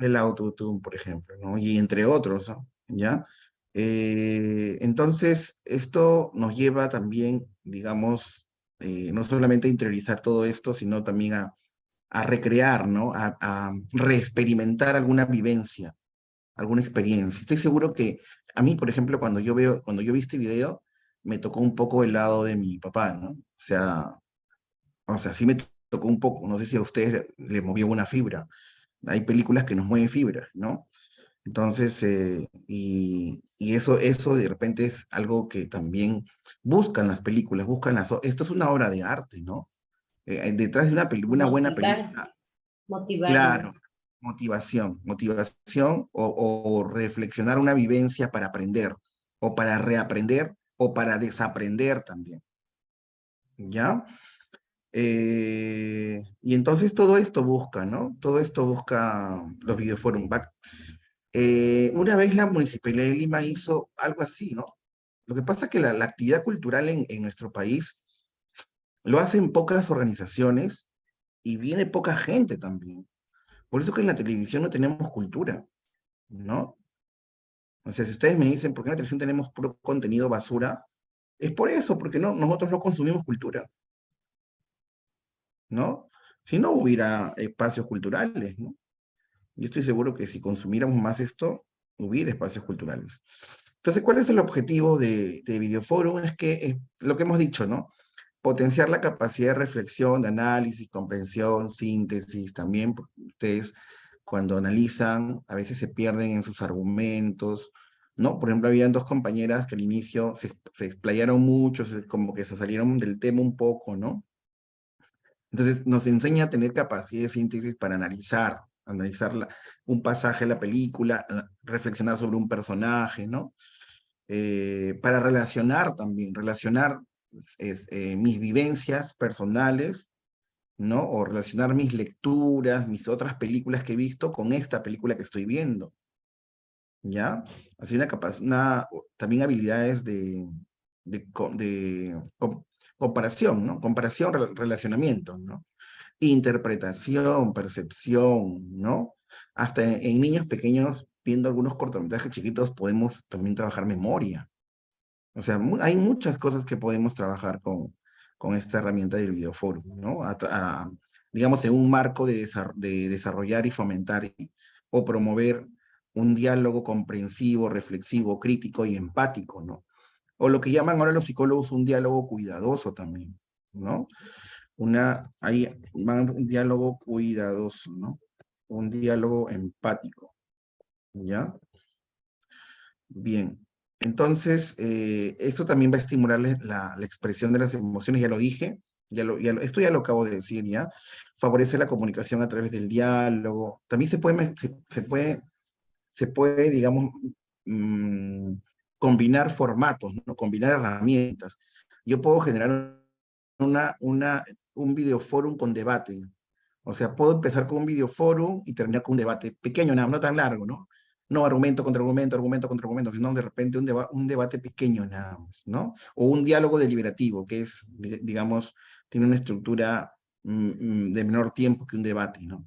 el autotune, por ejemplo, ¿no? Y entre otros, ¿no? ¿Ya? Entonces, esto nos lleva también, digamos, no solamente a interiorizar todo esto, sino también a recrear, ¿no? A reexperimentar alguna vivencia, alguna experiencia. Estoy seguro que a mí, por ejemplo, cuando yo vi este video, me tocó un poco el lado de mi papá, ¿no? O sea, sí me tocó un poco. No sé si a ustedes les movió una fibra. Hay películas que nos mueven fibras, ¿no? Entonces, y eso de repente es algo que también buscan las películas, esto es una obra de arte, ¿no? Detrás de una buena película, claro, Motivarnos. motivación o reflexionar una vivencia para aprender, o para reaprender, o para desaprender también, ¿ya? Y entonces todo esto busca, ¿no? Todo esto busca los videoforum. Una vez la Municipalidad de Lima hizo algo así, ¿no? Lo que pasa es que la actividad cultural en nuestro país lo hacen pocas organizaciones y viene poca gente también. Por eso que en la televisión no tenemos cultura, ¿no? O sea, si ustedes me dicen, ¿por qué en la televisión tenemos puro contenido basura? Es por eso, porque nosotros no consumimos cultura, ¿no? Si no hubiera espacios culturales, ¿no? Yo estoy seguro que si consumiéramos más esto, hubiera espacios culturales. Entonces, ¿cuál es el objetivo de Videoforum? Es que, lo que hemos dicho, ¿no? Potenciar la capacidad de reflexión, de análisis, comprensión, síntesis, también porque ustedes cuando analizan a veces se pierden en sus argumentos, ¿no? Por ejemplo, habían dos compañeras que al inicio se explayaron mucho, como que se salieron del tema un poco, ¿no? Entonces nos enseña a tener capacidad de síntesis para analizar un pasaje de la película, reflexionar sobre un personaje, ¿no? Para relacionar también, mis vivencias personales, ¿no? O relacionar mis lecturas, mis otras películas que he visto con esta película que estoy viendo, ¿ya? Así también habilidades de comparación, ¿no? Comparación, relacionamiento, ¿no? Interpretación, percepción, ¿no? Hasta en niños pequeños, viendo algunos cortometrajes chiquitos, podemos también trabajar memoria. O sea, hay muchas cosas que podemos trabajar con esta herramienta del videoforum, ¿no? Digamos, en un marco de desarrollar y fomentar o promover un diálogo comprensivo, reflexivo, crítico y empático, ¿no? O lo que llaman ahora los psicólogos un diálogo cuidadoso también, ¿no? Un diálogo cuidadoso, ¿no? Un diálogo empático, ¿ya? Bien. Entonces, esto también va a estimularles la expresión de las emociones, ya lo dije, esto ya lo acabo de decir, ¿ya? Favorece la comunicación a través del diálogo. También se puede, digamos, combinar formatos, ¿no? Combinar herramientas. Yo puedo generar un videoforum con debate. O sea, puedo empezar con un videoforum y terminar con un debate pequeño, no tan largo, ¿no? No argumento contra argumento, argumento contra argumento, sino de repente un debate pequeño nada más, ¿no? O un diálogo deliberativo, que es, digamos, tiene una estructura de menor tiempo que un debate, ¿no?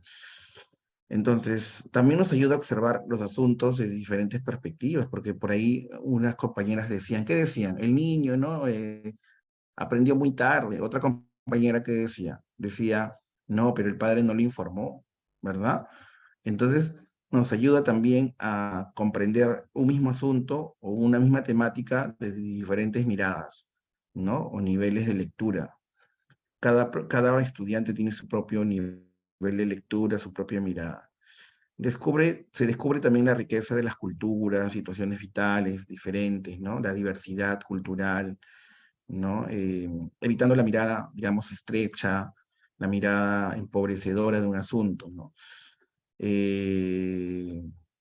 Entonces, también nos ayuda a observar los asuntos de diferentes perspectivas, porque por ahí unas compañeras decían, ¿qué decían? El niño, ¿no? Aprendió muy tarde. Otra compañera que decía, no, pero el padre no le informó, ¿verdad? Entonces, nos ayuda también a comprender un mismo asunto o una misma temática desde diferentes miradas, ¿no? O niveles de lectura. Cada estudiante tiene su propio nivel de lectura, su propia mirada. Se descubre también la riqueza de las culturas, situaciones vitales diferentes, ¿no? La diversidad cultural, ¿no? Evitando la mirada, digamos, estrecha, la mirada empobrecedora de un asunto, ¿no?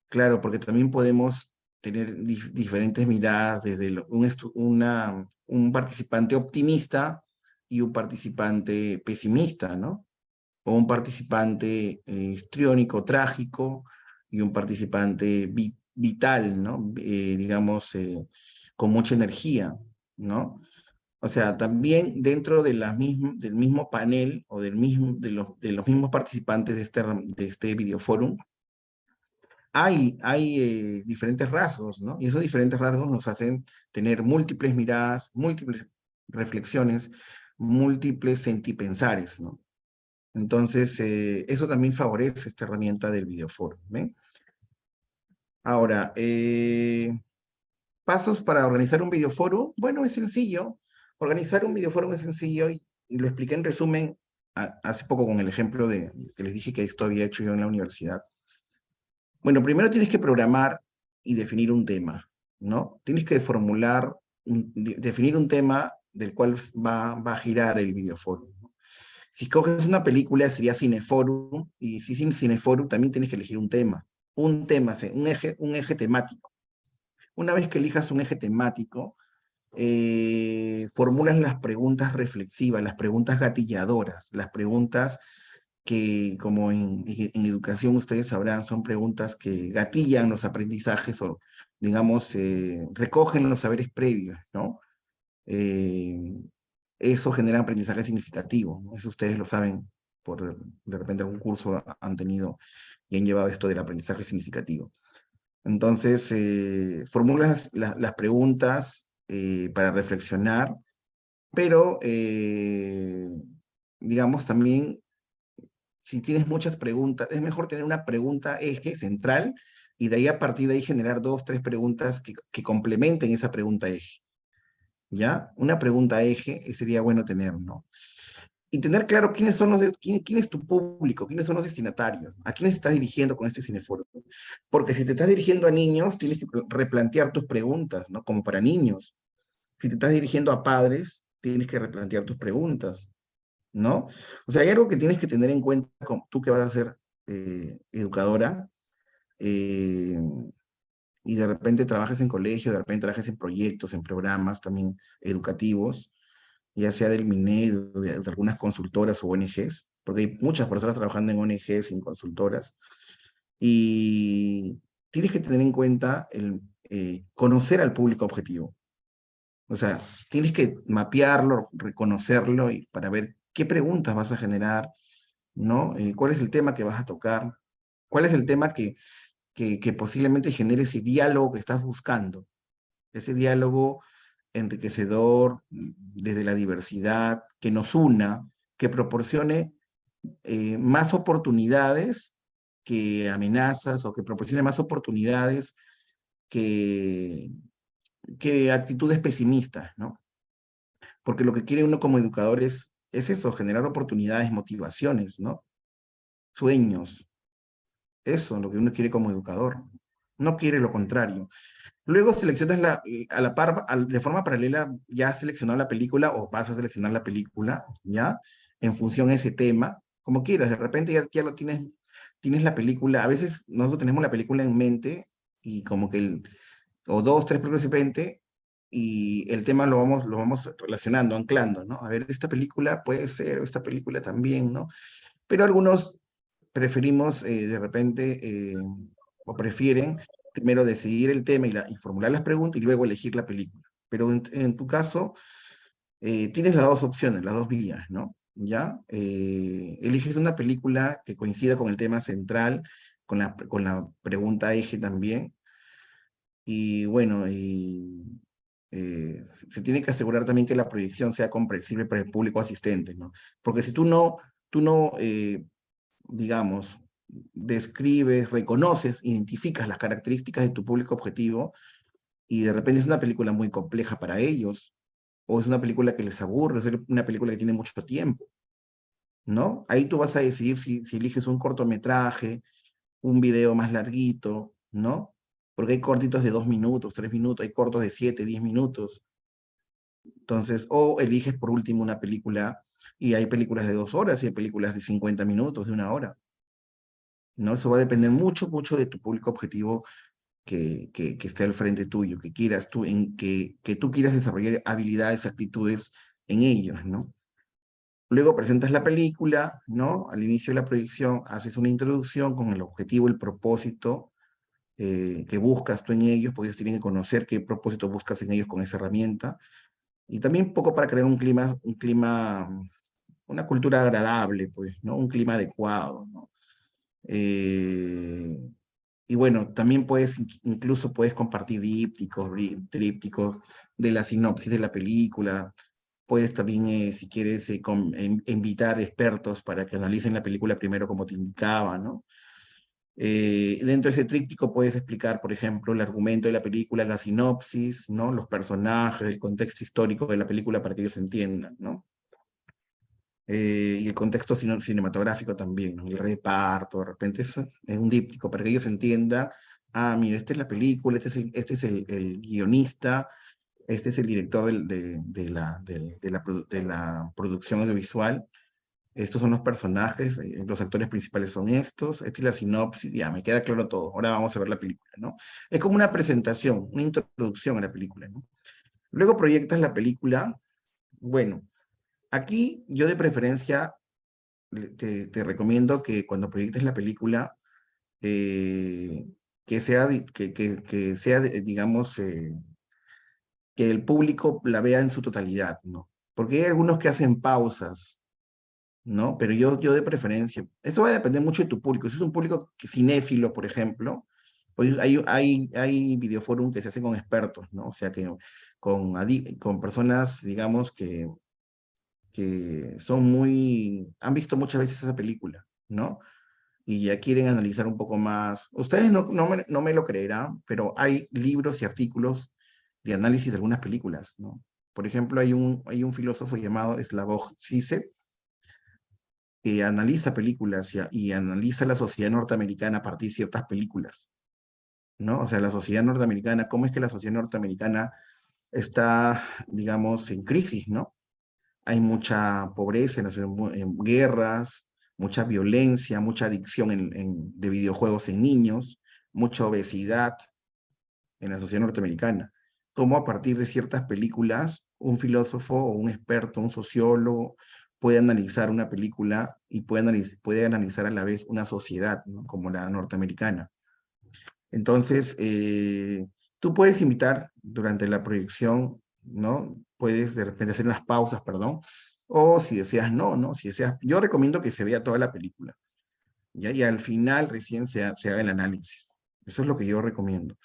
Claro, porque también podemos tener diferentes miradas desde un participante optimista y un participante pesimista, ¿no? O un participante histriónico, trágico, y un participante vital, ¿no? Digamos, con mucha energía, ¿no? O sea, también dentro del mismo panel o de los mismos participantes de este videoforum, hay diferentes rasgos, ¿no? Y esos diferentes rasgos nos hacen tener múltiples miradas, múltiples reflexiones, múltiples sentipensares, ¿no? Entonces, eso también favorece esta herramienta del videoforo. ¿Ven? Ahora, pasos para organizar un videoforo. Bueno, es sencillo. Organizar un videoforo es sencillo y lo expliqué en resumen hace poco con el ejemplo que les dije que esto había hecho yo en la universidad. Bueno, primero tienes que programar y definir un tema, ¿no? Tienes que formular, definir un tema del cual va a girar el videoforo. Si coges una película sería Cineforum, y si sin Cineforum también tienes que elegir un tema, un eje temático. Una vez que elijas un eje temático, formulas las preguntas reflexivas, las preguntas gatilladoras, las preguntas que, como en educación ustedes sabrán, son preguntas que gatillan los aprendizajes o, digamos, recogen los saberes previos, ¿no? Eso genera aprendizaje significativo, ¿no? Eso ustedes lo saben, por de repente algún curso han tenido y han llevado esto del aprendizaje significativo. Entonces, formulas las preguntas para reflexionar, pero, digamos, también, si tienes muchas preguntas, es mejor tener una pregunta eje central y de ahí a partir de ahí generar 2, 3 preguntas que complementen esa pregunta eje. ¿Ya? Una pregunta eje sería bueno tener, ¿no? Y tener claro quién es tu público, quiénes son los destinatarios, a quiénes estás dirigiendo con este cineforo. Porque si te estás dirigiendo a niños, tienes que replantear tus preguntas, ¿no? Como para niños. Si te estás dirigiendo a padres, tienes que replantear tus preguntas, ¿no? O sea, hay algo que tienes que tener en cuenta, tú que vas a ser educadora, y de repente trabajas en colegio, de repente trabajas en proyectos, en programas también educativos, ya sea del MINED, de algunas consultoras o ONGs, porque hay muchas personas trabajando en ONGs y en consultoras, y tienes que tener en cuenta conocer al público objetivo. O sea, tienes que mapearlo, reconocerlo y para ver qué preguntas vas a generar, ¿no? ¿Cuál es el tema que vas a tocar? ¿Cuál es el tema que posiblemente genere ese diálogo que estás buscando? Ese diálogo enriquecedor desde la diversidad, que nos una, que proporcione más oportunidades que amenazas o que proporcione más oportunidades que actitudes pesimistas, ¿no? Porque lo que quiere uno como educador es eso, generar oportunidades, motivaciones, ¿no? Sueños. Eso es lo que uno quiere como educador. No quiere lo contrario. Luego seleccionas de forma paralela, ya has seleccionado la película o vas a seleccionar la película, ¿ya? En función a ese tema, como quieras. De repente ya lo tienes la película. A veces nosotros tenemos la película en mente y como que o 2, 3 películas en mente y el tema lo vamos relacionando, anclando, ¿no? A ver, esta película puede ser, o esta película también, ¿no? Pero algunos preferimos de repente, o prefieren primero decidir el tema y formular las preguntas y luego elegir la película. Pero en tu caso, tienes las dos opciones, las dos vías, ¿no? ¿Ya? Eliges una película que coincida con el tema central, con la pregunta eje también. Y bueno, se tiene que asegurar también que la proyección sea comprensible para el público asistente, ¿no? Porque si tú no digamos, describes, reconoces, identificas las características de tu público objetivo y de repente es una película muy compleja para ellos, o es una película que les aburre, es una película que tiene mucho tiempo, ¿no? Ahí tú vas a decidir si eliges un cortometraje, un video más larguito, ¿no? Porque hay cortitos de 2 minutos, 3 minutos, hay cortos de 7, 10 minutos. Entonces, o eliges por último una película, y hay películas de 2 horas, y hay películas de 50 minutos, de 1 hora. ¿No? Eso va a depender mucho, mucho de tu público objetivo que esté al frente tuyo, que tú quieras desarrollar habilidades, actitudes en ellos, ¿no? Luego presentas la película, ¿no? Al inicio de la proyección haces una introducción con el objetivo, el propósito que buscas tú en ellos, porque ellos tienen que conocer qué propósito buscas en ellos con esa herramienta. Y también un poco para crear un clima, una cultura agradable, pues, ¿no? Un clima adecuado, ¿no? Y bueno, también incluso puedes compartir trípticos de la sinopsis de la película, Puedes también, si quieres, invitar expertos para que analicen la película primero como te indicaba, ¿no? Dentro de ese tríptico puedes explicar, por ejemplo, el argumento de la película, la sinopsis, ¿no? Los personajes, el contexto histórico de la película para que ellos entiendan, ¿no? Y el contexto cinematográfico también, ¿no? El reparto, de repente eso es un díptico para que ellos entiendan, mira, esta es la película, este es el guionista, este es el director de la producción audiovisual, estos son los personajes, los actores principales son estos, esta es la sinopsis, ya me queda claro todo, ahora vamos a ver la película, ¿no? Es como una presentación, una introducción a la película, ¿no? Luego proyectas la película, bueno, aquí yo de preferencia te recomiendo que cuando proyectes la película, que sea, digamos, que el público la vea en su totalidad, ¿no? Porque hay algunos que hacen pausas, ¿no? Pero yo de preferencia, eso va a depender mucho de tu público. Si es un público cinéfilo, por ejemplo, pues hay videoforum que se hacen con expertos, ¿no? O sea, que con personas, digamos, que han visto muchas veces esa película, ¿no? Y ya quieren analizar un poco más. Ustedes no me lo creerán, pero hay libros y artículos de análisis de algunas películas, ¿no? Por ejemplo, hay un filósofo llamado Slavoj Zizek, que analiza películas y analiza la sociedad norteamericana a partir de ciertas películas, ¿no? O sea, la sociedad norteamericana, ¿cómo es que la sociedad norteamericana está, digamos, en crisis, ¿no? Hay mucha pobreza, en guerras, mucha violencia, mucha adicción de videojuegos en niños, mucha obesidad en la sociedad norteamericana. Cómo a partir de ciertas películas, un filósofo o un experto, un sociólogo, puede analizar una película y puede analizar a la vez una sociedad, ¿no? Como la norteamericana. Entonces, tú puedes invitar durante la proyección, ¿no? Puedes de repente hacer unas pausas, perdón, o si deseas, no, si deseas, yo recomiendo que se vea toda la película, ¿ya? Y al final recién se haga el análisis. Eso es lo que yo recomiendo.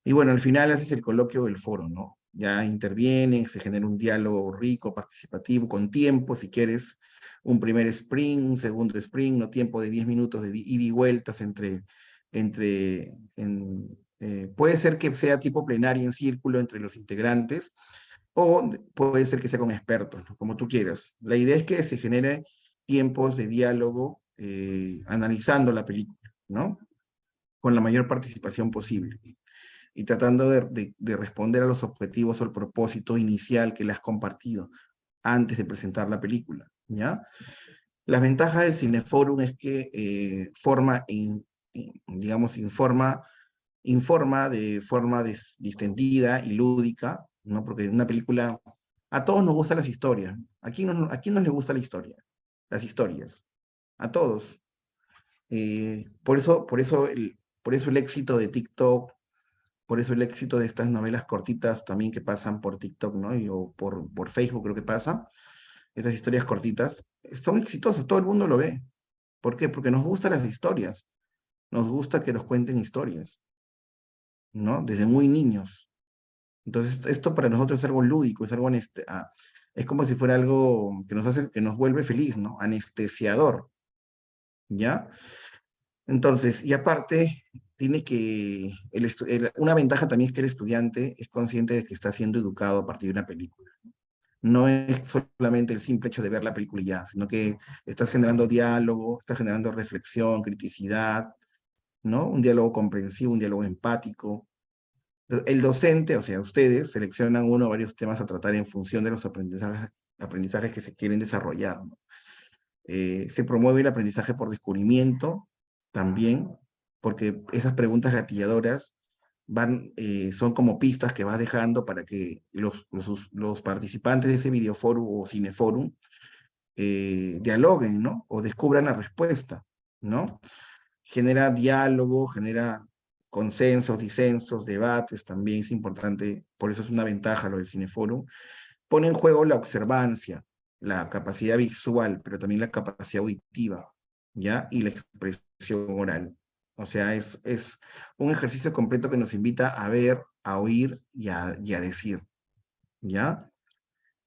Y bueno, al final haces el coloquio del foro, ¿no? Ya interviene, se genera un diálogo rico, participativo, con tiempo, si quieres, un primer sprint, un segundo sprint, no tiempo de 10 minutos de ida y vueltas puede ser que sea tipo plenaria en círculo entre los integrantes, o puede ser que sea con expertos, ¿no? Como tú quieras. La idea es que se genere tiempos de diálogo analizando la película, ¿no? Con la mayor participación posible. Y tratando de responder a los objetivos o el propósito inicial que le has compartido antes de presentar la película, ¿ya? Las ventajas del Cineforum es que informa de forma distendida y lúdica, ¿no? Porque una película, a todos nos gustan las historias. ¿A quién no les gusta la historia? Las historias. A todos. Por eso el éxito de TikTok, por eso el éxito de estas novelas cortitas también que pasan por TikTok, ¿no? O por Facebook creo que pasa. Estas historias cortitas son exitosas, todo el mundo lo ve. ¿Por qué? Porque nos gustan las historias. Nos gusta que nos cuenten historias, ¿no? Desde muy niños. Entonces, esto para nosotros es algo lúdico, es algo es como si fuera algo que nos vuelve feliz, ¿no? Anestesiador, ¿ya? Entonces, y aparte, una ventaja también es que el estudiante es consciente de que está siendo educado a partir de una película. No es solamente el simple hecho de ver la película y ya, sino que estás generando diálogo, estás generando reflexión, criticidad, ¿no? Un diálogo comprensivo, un diálogo empático. El docente, o sea, ustedes seleccionan uno o varios temas a tratar en función de los aprendizajes que se quieren desarrollar, ¿no? Se promueve el aprendizaje por descubrimiento también, porque esas preguntas gatilladoras son como pistas que vas dejando para que los participantes de ese videoforum o cineforum dialoguen, ¿no? O descubran la respuesta, ¿no? Genera diálogo, genera consensos, disensos, debates, también es importante, por eso es una ventaja lo del cineforum. Pone en juego la observancia, la capacidad visual, pero también la capacidad auditiva, ¿ya? Y la expresión oral. O sea, es un ejercicio completo que nos invita a ver, a oír y a decir, ¿ya?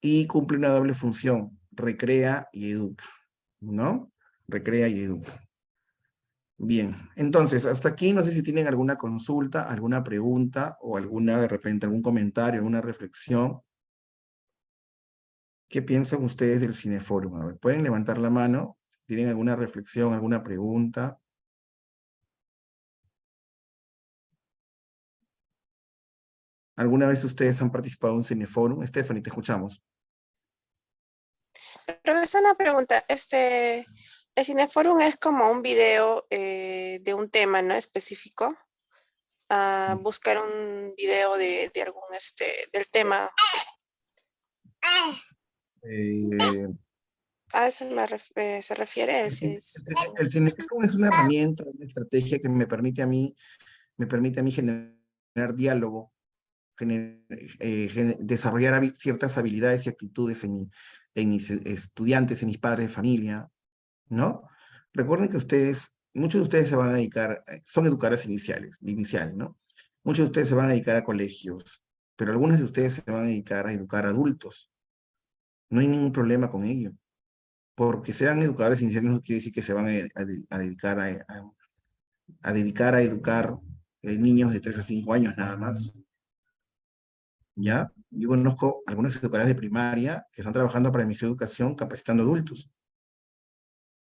y cumple una doble función, recrea y educa, ¿no? Recrea y educa. Bien, entonces, hasta aquí no sé si tienen alguna consulta, alguna pregunta o alguna, de repente, algún comentario, alguna reflexión. ¿Qué piensan ustedes del Cineforum? A ver, ¿pueden levantar la mano? ¿Tienen alguna reflexión, alguna pregunta? ¿Alguna vez ustedes han participado en un Cineforum? Stephanie, te escuchamos. Profesor, una pregunta. El Cineforum es como un video de un tema, ¿no? Específico. Buscar un video de algún, del tema. A eso se refiere. El Cineforum es una herramienta, una estrategia que me permite a mí generar diálogo, desarrollar ciertas habilidades y actitudes en mis estudiantes, en mis padres de familia, ¿no? Recuerden que muchos de ustedes se van a dedicar, son educadores iniciales, ¿no? Muchos de ustedes se van a dedicar a colegios, pero algunos de ustedes se van a dedicar a educar adultos. No hay ningún problema con ello. Porque sean educadores iniciales no quiere decir que se van a dedicar a educar niños de 3 a 5 años nada más. ¿Ya? Yo conozco algunos educadores de primaria que están trabajando para el Ministerio de Educación capacitando adultos.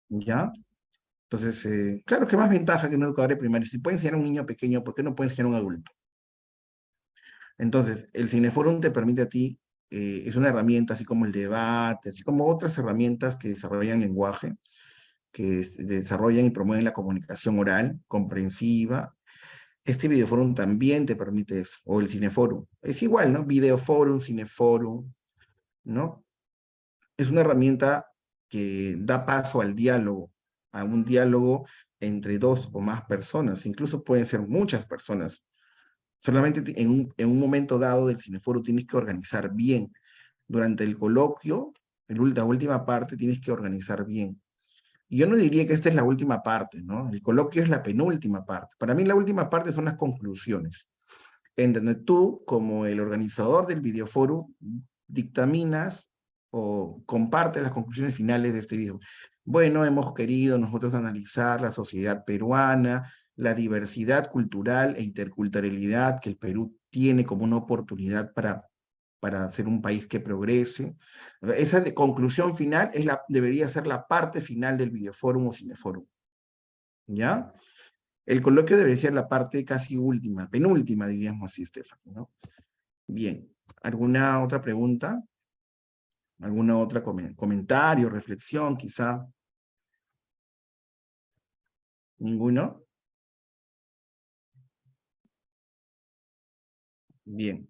¿Ya? Entonces, claro que más ventaja que un educador de primaria. Si puede enseñar a un niño pequeño, ¿por qué no puede enseñar a un adulto? Entonces, el Cineforum te permite a ti, es una herramienta así como el debate, así como otras herramientas que desarrollan lenguaje, que desarrollan y promueven la comunicación oral, comprensiva. Este videoforum también te permite eso, o el Cineforum. Es igual, ¿no? Videoforum, Cineforum, ¿no? Es una herramienta que da paso al diálogo, a un diálogo entre 2 o más personas, incluso pueden ser muchas personas. Solamente en un momento dado del Cineforum tienes que organizar bien. Durante el coloquio, la última parte, tienes que organizar bien. Y yo no diría que esta es la última parte, ¿no? El coloquio es la penúltima parte. Para mí la última parte son las conclusiones, en donde tú, como el organizador del videoforum, dictaminas o compartes las conclusiones finales de este video. Bueno, hemos querido nosotros analizar la sociedad peruana, la diversidad cultural e interculturalidad que el Perú tiene como una oportunidad para ser un país que progrese. Esa conclusión final debería ser la parte final del videoforum o cineforum. ¿Ya? El coloquio debería ser la parte casi última, penúltima, diríamos así, Stephanie, ¿no? Bien. ¿Alguna otra pregunta? ¿Alguna otra comentario, reflexión, quizá? ¿Ninguno? Bien.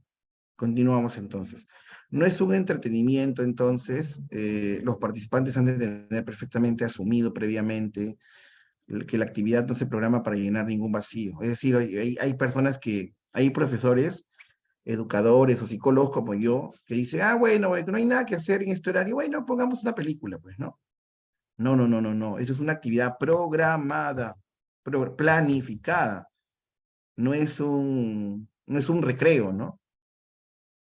Continuamos entonces. No es un entretenimiento, entonces, los participantes han de tener perfectamente asumido previamente que la actividad no se programa para llenar ningún vacío. Es decir, hay personas hay profesores, educadores o psicólogos como yo, que dicen, bueno, no hay nada que hacer en este horario, bueno, pongamos una película, pues, ¿no? No. Eso es una actividad programada, planificada. No es un recreo, ¿no?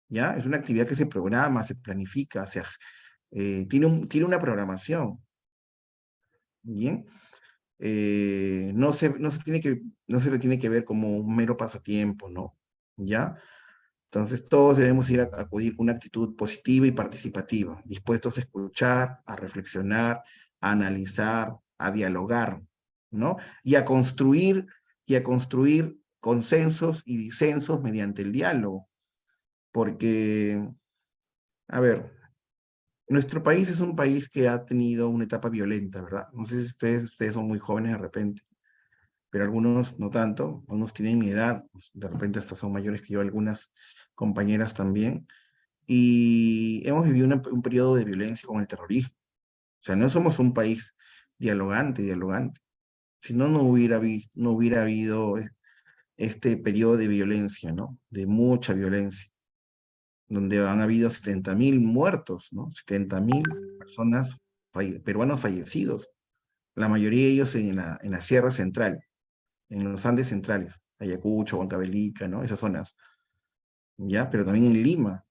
¿Ya? Es una actividad que se programa, se planifica, tiene una programación. ¿Bien? No se le tiene que ver como un mero pasatiempo, ¿no? ¿Ya? Entonces todos debemos acudir con una actitud positiva y participativa, dispuestos a escuchar, a reflexionar, a analizar, a dialogar, ¿no? Y a construir consensos y disensos mediante el diálogo. Porque, a ver, nuestro país es un país que ha tenido una etapa violenta, ¿verdad? No sé si ustedes son muy jóvenes de repente, pero algunos no tanto, algunos tienen mi edad, pues, de repente hasta son mayores que yo, algunas compañeras también, y hemos vivido un periodo de violencia con el terrorismo. O sea, no somos un país dialogante, si no, no hubiera habido este periodo de violencia, ¿no? De mucha violencia, donde han habido 70.000 muertos, ¿no? 70.000 personas, peruanos fallecidos, la mayoría de ellos en la Sierra Central, en los Andes centrales, Ayacucho, Huancavelica, ¿no? Esas zonas, ¿ya? Pero también en Lima.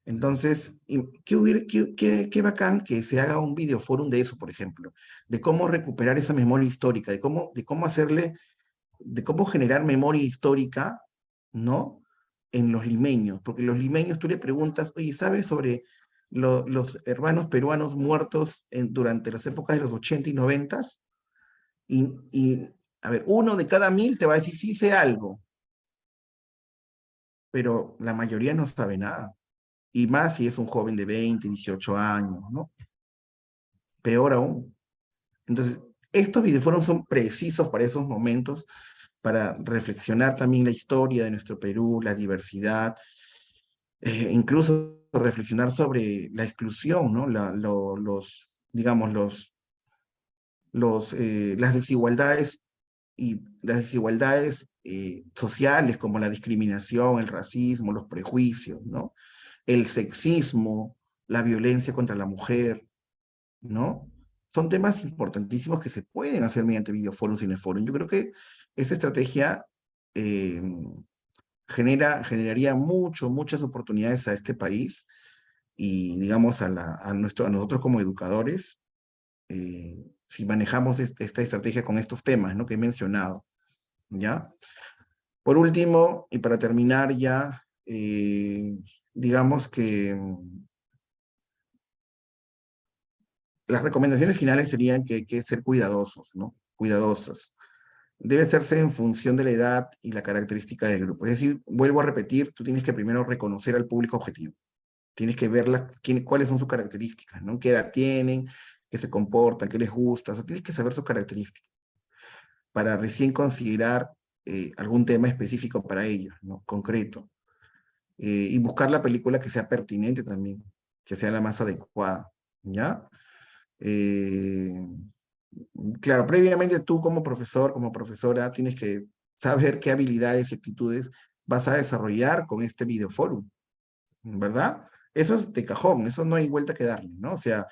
Entonces, qué bacán que se haga un videoforum de eso, por ejemplo, de cómo recuperar esa memoria histórica, de cómo generar memoria histórica, ¿no? En los limeños, porque los limeños tú le preguntas, oye, ¿sabes sobre los hermanos peruanos muertos durante las épocas de los 80 y 90? A ver, 1 de cada 1000 te va a decir, sí sé algo, pero la mayoría no sabe nada. Y más si es un joven de 20, 18 años, ¿no? Peor aún. Entonces, estos videoforos son precisos para esos momentos, para reflexionar también la historia de nuestro Perú, la diversidad, incluso reflexionar sobre la exclusión, ¿no? Las desigualdades sociales, como la discriminación, el racismo, los prejuicios, ¿no? El sexismo, la violencia contra la mujer, ¿no? Son temas importantísimos que se pueden hacer mediante videoforos, cineforos. Yo creo que esta estrategia generaría muchas oportunidades a este país y, digamos, a nosotros como educadores, si manejamos esta estrategia con estos temas, ¿no? Que he mencionado, ¿ya? Por último, y para terminar ya, digamos que las recomendaciones finales serían que hay que ser cuidadosos, ¿no? Cuidadosas. Debe hacerse en función de la edad y la característica del grupo. Es decir, vuelvo a repetir, tú tienes que primero reconocer al público objetivo. Tienes que ver cuáles son sus características, ¿no? ¿Qué edad tienen? ¿Qué se comportan? ¿Qué les gusta? O sea, tienes que saber sus características para recién considerar algún tema específico para ellos, ¿no? Concreto. Y buscar la película que sea pertinente también, que sea la más adecuada, ¿ya? Claro, previamente tú como profesor, como profesora, tienes que saber qué habilidades y actitudes vas a desarrollar con este videoforum, ¿verdad? Eso es de cajón, eso no hay vuelta que darle, ¿no? O sea,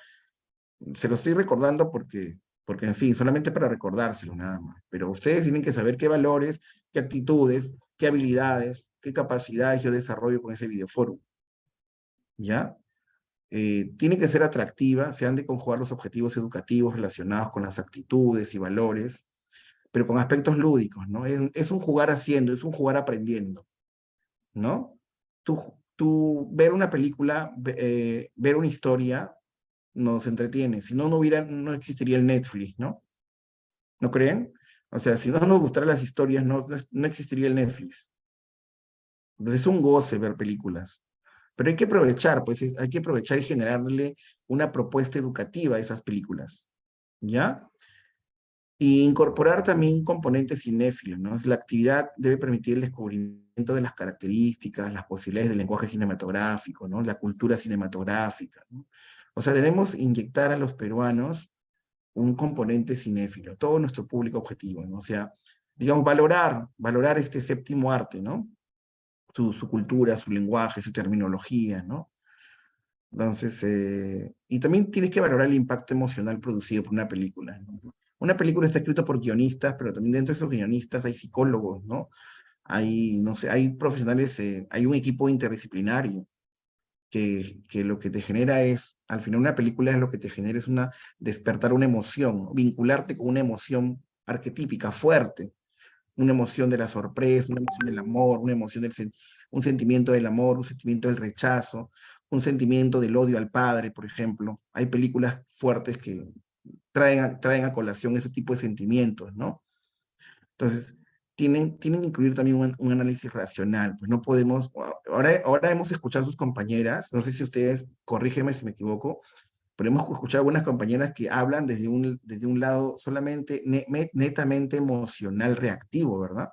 se lo estoy recordando porque, en fin, solamente para recordárselo nada más. Pero ustedes tienen que saber qué valores, qué actitudes, qué habilidades, qué capacidades yo desarrollo con ese videoforum, ¿ya? Tiene que ser atractiva, se han de conjugar los objetivos educativos relacionados con las actitudes y valores, pero con aspectos lúdicos, ¿no? Es un jugar haciendo, es un jugar aprendiendo, ¿no? Tú ver una película, ver una historia, nos entretiene, si no, no existiría el Netflix, ¿no? ¿No creen? O sea, si no nos gustaran las historias, no existiría el Netflix. Entonces es un goce ver películas. Pero hay que aprovechar, pues hay que aprovechar y generarle una propuesta educativa a esas películas, ¿ya? Y incorporar también un componente cinéfilo, ¿no? La actividad debe permitir el descubrimiento de las características, las posibilidades del lenguaje cinematográfico, ¿no? La cultura cinematográfica, ¿no? O sea, debemos inyectar a los peruanos un componente cinéfilo, todo nuestro público objetivo, ¿no? O sea, digamos, valorar este séptimo arte, ¿no? Su cultura, su lenguaje, su terminología, ¿no? Entonces, y también tienes que valorar el impacto emocional producido por una película, ¿no? Una película está escrita por guionistas, pero también dentro de esos guionistas hay psicólogos, ¿no? Hay, no sé, hay profesionales, hay un equipo interdisciplinario que lo que te genera es, al final una película es lo que te genera es despertar una emoción, ¿no? Vincularte con una emoción arquetípica, fuerte, una emoción de la sorpresa, una emoción del amor, un sentimiento del amor, un sentimiento del rechazo, un sentimiento del odio al padre, por ejemplo. Hay películas fuertes que traen a colación ese tipo de sentimientos, ¿no? Entonces, tienen que incluir también un análisis racional, pues no podemos, ahora hemos escuchado a sus compañeras, no sé si ustedes, corrígeme si me equivoco, pero hemos escuchado algunas compañeras que hablan desde un lado solamente, netamente emocional reactivo, ¿verdad?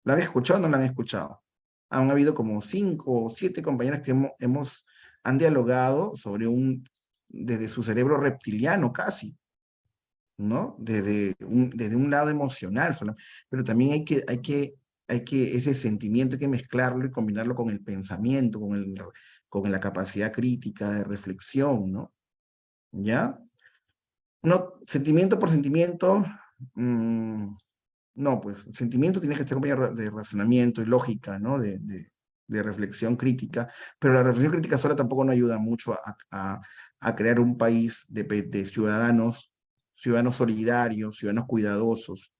¿La han escuchado o no la han escuchado? Han habido como 5 o 7 compañeras que han dialogado desde su cerebro reptiliano casi, ¿no? Desde un lado emocional, pero también hay que ese sentimiento hay que mezclarlo y combinarlo con el pensamiento, con la capacidad crítica de reflexión, ¿no? ¿Ya? No, sentimiento por sentimiento, no, pues sentimiento tiene que ser un de razonamiento y lógica, ¿no? de reflexión crítica, pero la reflexión crítica sola tampoco no ayuda mucho a crear un país de ciudadanos solidarios, ciudadanos cuidadosos,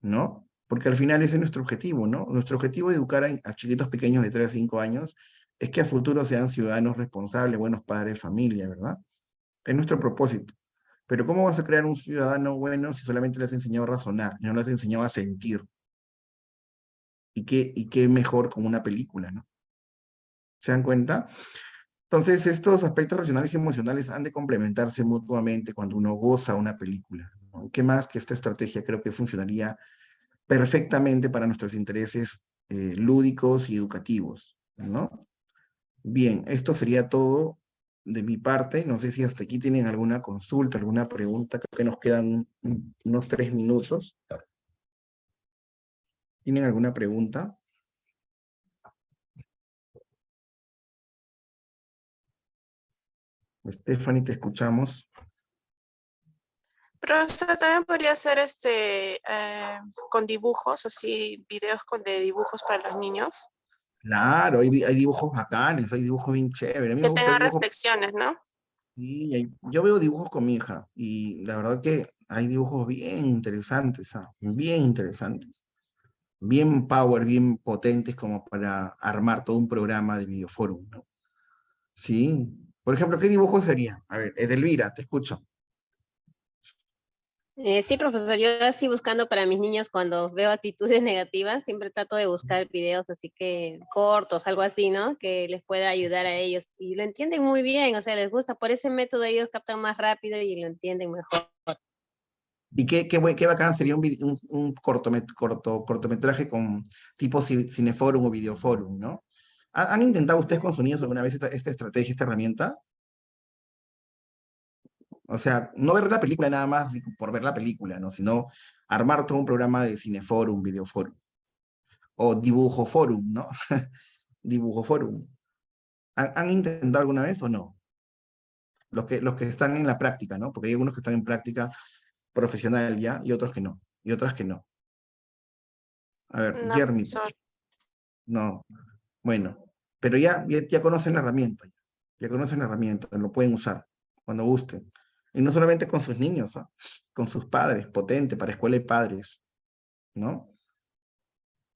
¿no? Porque al final ese es nuestro objetivo, ¿no? Nuestro objetivo de educar a chiquitos pequeños de 3 a 5 años es que a futuro sean ciudadanos responsables, buenos padres de familia, ¿verdad? Es nuestro propósito. Pero ¿cómo vas a crear un ciudadano bueno si solamente les has enseñado a razonar y no les has enseñado a sentir? ¿Y qué mejor como una película, ¿no? ¿Se dan cuenta? Entonces, estos aspectos racionales y emocionales han de complementarse mutuamente cuando uno goza una película, ¿no? ¿Qué más que esta estrategia creo que funcionaría perfectamente para nuestros intereses lúdicos y educativos, ¿no? Bien, esto sería todo de mi parte. No sé si hasta aquí tienen alguna consulta, alguna pregunta. Creo que nos quedan unos 3 minutos. ¿Tienen alguna pregunta? Stephanie, te escuchamos. Profesor, también podría ser con dibujos, así, videos de dibujos para los niños. Claro, hay dibujos bacanes, hay dibujos bien chéveres. A mí me Que gusta tengan dibujos. reflexiones, ¿no? Sí, yo veo dibujos con mi hija y la verdad que hay dibujos bien interesantes, bien interesantes, bien power, bien potentes como para armar todo un programa de videoforum, ¿no? Sí. Por ejemplo, ¿qué dibujo sería? A ver, Edelvira, te escucho. Sí, profesor, yo así buscando para mis niños cuando veo actitudes negativas, siempre trato de buscar videos así que cortos, algo así, ¿no? Que les pueda ayudar a ellos. Y lo entienden muy bien, o sea, les gusta. Por ese método ellos captan más rápido y lo entienden mejor. Y qué bacán sería un cortometraje con tipo cineforum o videoforum, ¿no? ¿Han intentado ustedes con sus niños alguna vez esta estrategia, esta herramienta? O sea, no ver la película nada más por ver la película, ¿no? Sino armar todo un programa de cineforum, videoforum. O dibujo forum, ¿no? Dibujo forum. ¿Han intentado alguna vez o no? Los que están en la práctica, ¿no? Porque hay algunos que están en práctica profesional ya y otros que no. Y otras que no. A ver, No, Jeremy. profesor. No. Bueno, pero ya conocen la herramienta. Ya conocen la herramienta, lo pueden usar cuando gusten. Y no solamente con sus niños, ¿ah? Con sus padres, potente, para escuela y padres, ¿no?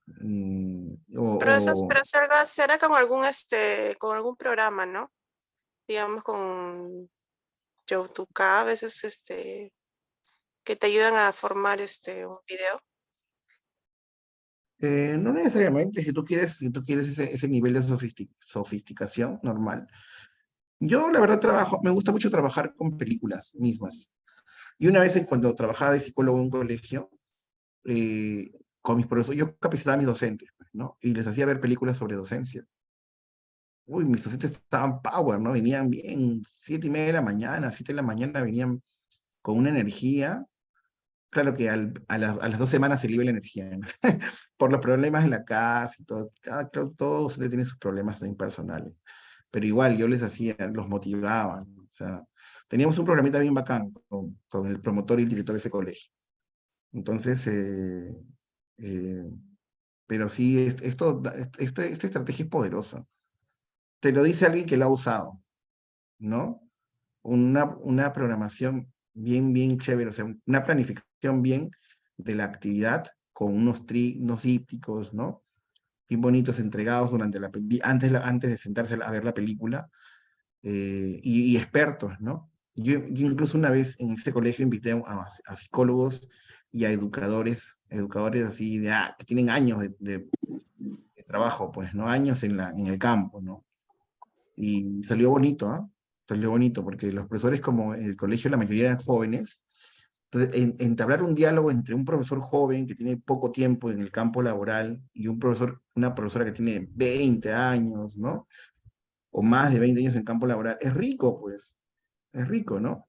Pero será con algún programa, ¿no? Digamos con YouTube, a veces que te ayudan a formar un video. No necesariamente, si tú quieres ese nivel de sofisticación normal. Yo, la verdad, me gusta mucho trabajar con películas mismas. Y una vez cuando trabajaba de psicólogo en un colegio, con mis profesores, yo capacitaba a mis docentes, ¿no? Y les hacía ver películas sobre docencia. Uy, mis docentes estaban power, ¿no? Venían bien, 7:30 de la mañana, 7 de la mañana, venían con una energía. Claro que a las 2 semanas se libera la energía, ¿no? Por los problemas en la casa y todo. Todo docente tiene sus problemas también personales. Pero igual yo les hacía, los motivaba, ¿no? O sea, teníamos un programita bien bacán con el promotor y el director de ese colegio. Entonces, pero sí, esta estrategia es poderosa. Te lo dice alguien que lo ha usado, ¿no? Una programación bien chévere, o sea, una planificación bien de la actividad con unos dípticos, ¿no? Bien bonitos, entregados durante antes de sentarse a ver la película, y expertos, ¿no? Yo incluso una vez en este colegio invité a psicólogos y a educadores así que tienen años de trabajo, pues, ¿no? Años en el campo, ¿no? Y salió bonito, ¿ah? Salió bonito, porque los profesores, como en el colegio la mayoría eran jóvenes, entonces entablar un diálogo entre un profesor joven que tiene poco tiempo en el campo laboral y una profesora que tiene 20 años, ¿no? O más de 20 años en campo laboral, es rico, pues, es rico, ¿no?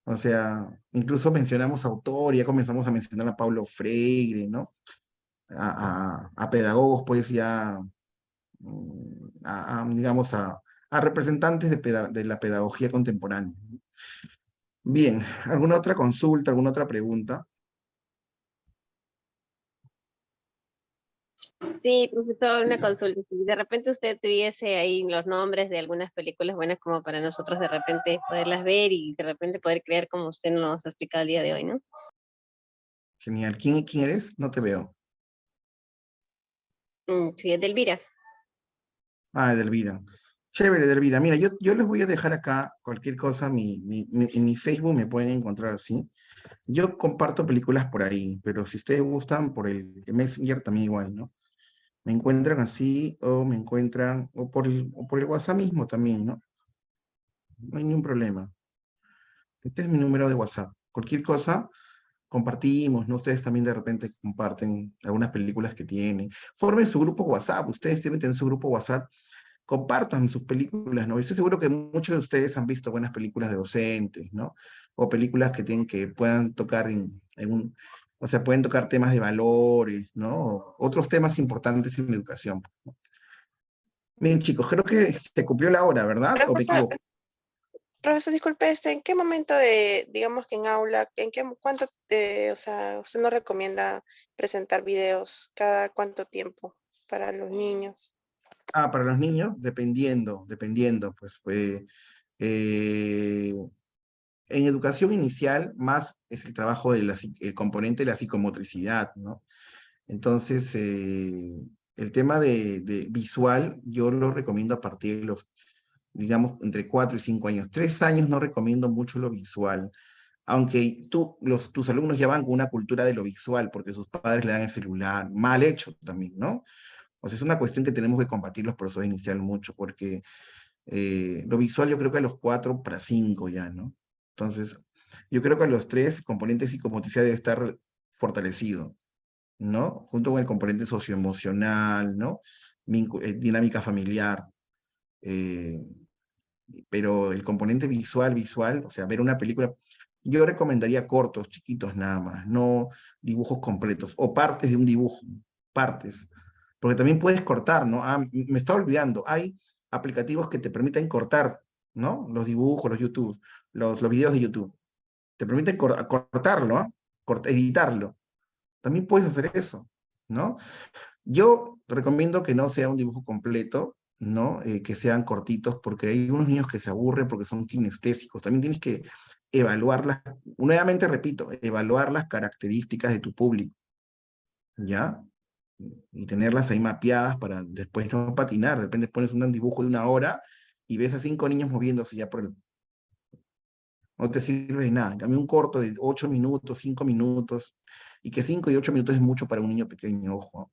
O sea, incluso mencionamos autor, ya comenzamos a mencionar a Paulo Freire, ¿no? A pedagogos, pues ya, digamos, a representantes de la pedagogía contemporánea. Bien, ¿alguna otra consulta, alguna otra pregunta? Sí, profesor, una consulta. Si de repente usted tuviese ahí los nombres de algunas películas buenas como para nosotros de repente poderlas ver y de repente poder crear como usted nos ha explicado el día de hoy, ¿no? Genial. ¿Quién eres? No te veo. Sí, es de Elvira. Ah, Edelvira. Chévere, Edelvira. Mira, yo les voy a dejar acá cualquier cosa, en mi Facebook me pueden encontrar así. Yo comparto películas por ahí, pero si ustedes gustan, por el Messenger también igual, ¿no? Me encuentran así, o me encuentran, o por el WhatsApp mismo también, ¿no? No hay ningún problema. Este es mi número de WhatsApp. Cualquier cosa, compartimos, ¿no? Ustedes también de repente comparten algunas películas que tienen. Formen su grupo WhatsApp. Ustedes deben tener su grupo WhatsApp. Compartan sus películas, ¿no? Estoy seguro que muchos de ustedes han visto buenas películas de docentes, ¿no? O películas que puedan tocar o sea, pueden tocar temas de valores, ¿no? O otros temas importantes en la educación. Bien, chicos, creo que se cumplió la hora, ¿verdad? ¿O me Profesor, equivoco? profesor, disculpe, ¿en qué momento digamos que en aula, cuánto, o sea, usted nos recomienda presentar videos cada cuánto tiempo para los niños? Ah, para los niños, dependiendo, eh, en educación inicial, más es el trabajo el componente de la psicomotricidad, ¿no? Entonces, el tema de visual, yo lo recomiendo a partir de los, digamos, entre 4 y 5 años. 3 años no recomiendo mucho lo visual, aunque tus alumnos ya van con una cultura de lo visual, porque sus padres le dan el celular, mal hecho también, ¿no? O sea, es una cuestión que tenemos que combatir los profesores inicial mucho, porque lo visual yo creo que a los 4 para 5 ya, ¿no? Entonces, yo creo que a los 3 el componente psicomotricidad debe estar fortalecido, ¿no? Junto con el componente socioemocional, ¿no? Dinámica familiar. Pero el componente visual, o sea, ver una película, yo recomendaría cortos, chiquitos nada más, no dibujos completos, o partes de un dibujo, partes. Porque también puedes cortar, ¿no? Ah, me estaba olvidando, hay aplicativos que te permiten cortar, ¿no? Los dibujos, los videos de YouTube. Te permiten cortarlo, ¿ah? Editarlo. También puedes hacer eso, ¿no? Yo recomiendo que no sea un dibujo completo, ¿no? Que sean cortitos, porque hay unos niños que se aburren porque son kinestésicos. También tienes que nuevamente repito, evaluar las características de tu público, ¿ya? Y tenerlas ahí mapeadas para después no patinar. De repente pones un dibujo de 1 hora y ves a 5 niños moviéndose ya no te sirve de nada. En cambio, un corto de 8 minutos, 5 minutos, y que 5 y 8 minutos es mucho para un niño pequeño, ojo,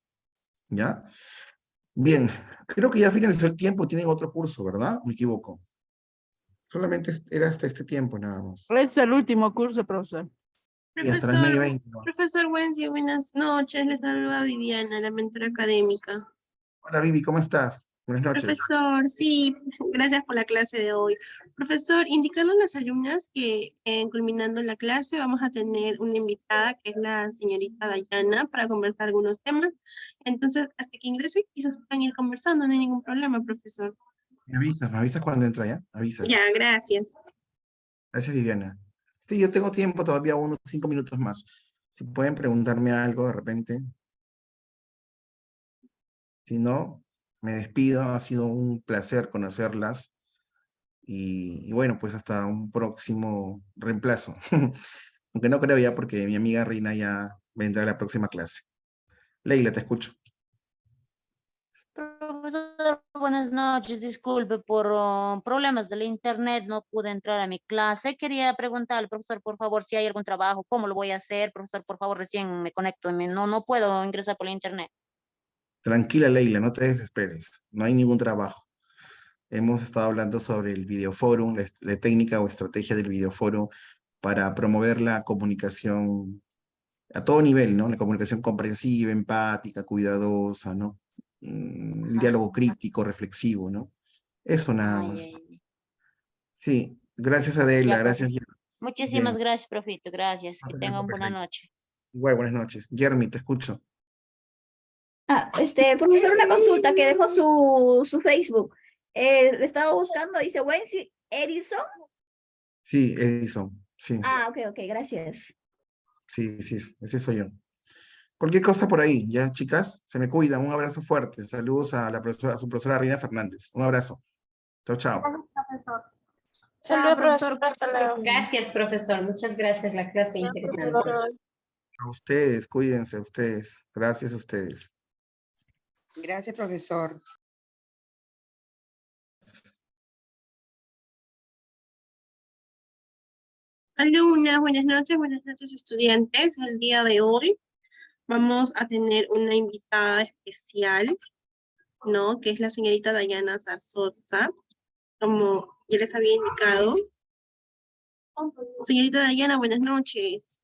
¿ya? Bien, creo que ya finalizó el tiempo, tienen otro curso, ¿verdad? Me equivoco. Solamente era hasta este tiempo nada más. Es el último curso, profesor. Y hasta las 9:20. ¿No? Profesor Wensi, buenas noches. Le saluda Viviana, la mentora académica. Hola Vivi, ¿cómo estás? Buenas noches. Profesor, sí, gracias por la clase de hoy. Profesor, indicando a las alumnas que culminando la clase vamos a tener una invitada que es la señorita Dayana para conversar algunos temas. Entonces, hasta que ingrese, quizás puedan ir conversando, no hay ningún problema, profesor. Me avisas cuando entra, ¿ya? Avisas. Ya, gracias. Gracias, Viviana. Sí, yo tengo tiempo todavía, unos 5 minutos más. Si pueden preguntarme algo de repente. Si no, me despido. Ha sido un placer conocerlas. Y bueno, pues hasta un próximo reemplazo. Aunque no creo ya porque mi amiga Rina ya vendrá a la próxima clase. Leila, te escucho. Profesor, buenas noches. Disculpe por problemas del internet, no pude entrar a mi clase. Quería preguntar al profesor, por favor, si hay algún trabajo, cómo lo voy a hacer. Profesor, por favor, recién me conecto. No puedo ingresar por el internet. Tranquila, Leila, no te desesperes. No hay ningún trabajo. Hemos estado hablando sobre el videoforum, la técnica o estrategia del videoforum para promover la comunicación a todo nivel, ¿no? La comunicación comprensiva, empática, cuidadosa, ¿no? El diálogo crítico, reflexivo, ¿no? Eso nada más. Sí, gracias Adela, Ya, gracias. profesor. Muchísimas Bien. gracias, profito. Gracias. Que tengan buena noche. Igual, buenas noches. Jeremy, te escucho. Profesor, una consulta que dejó su Facebook. Le estaba buscando, dice Wensi Edison. Sí, Edison, sí. Ok, gracias. Sí, ese soy yo. Cualquier cosa por ahí, ya chicas, se me cuidan, un abrazo fuerte. Saludos a la profesora, a su profesora Reina Fernández. Un abrazo. Chao, chao. Profesor. Saludos, profesor. Hasta luego. Gracias, profesor. Muchas gracias. La clase interesante. A ustedes, cuídense ustedes. Gracias a ustedes. Gracias, profesor. Alumnas, buenas noches estudiantes. El día de hoy vamos a tener una invitada especial, ¿no? Que es la señorita Dayana Zarzosa, como ya les había indicado. Señorita Dayana, buenas noches.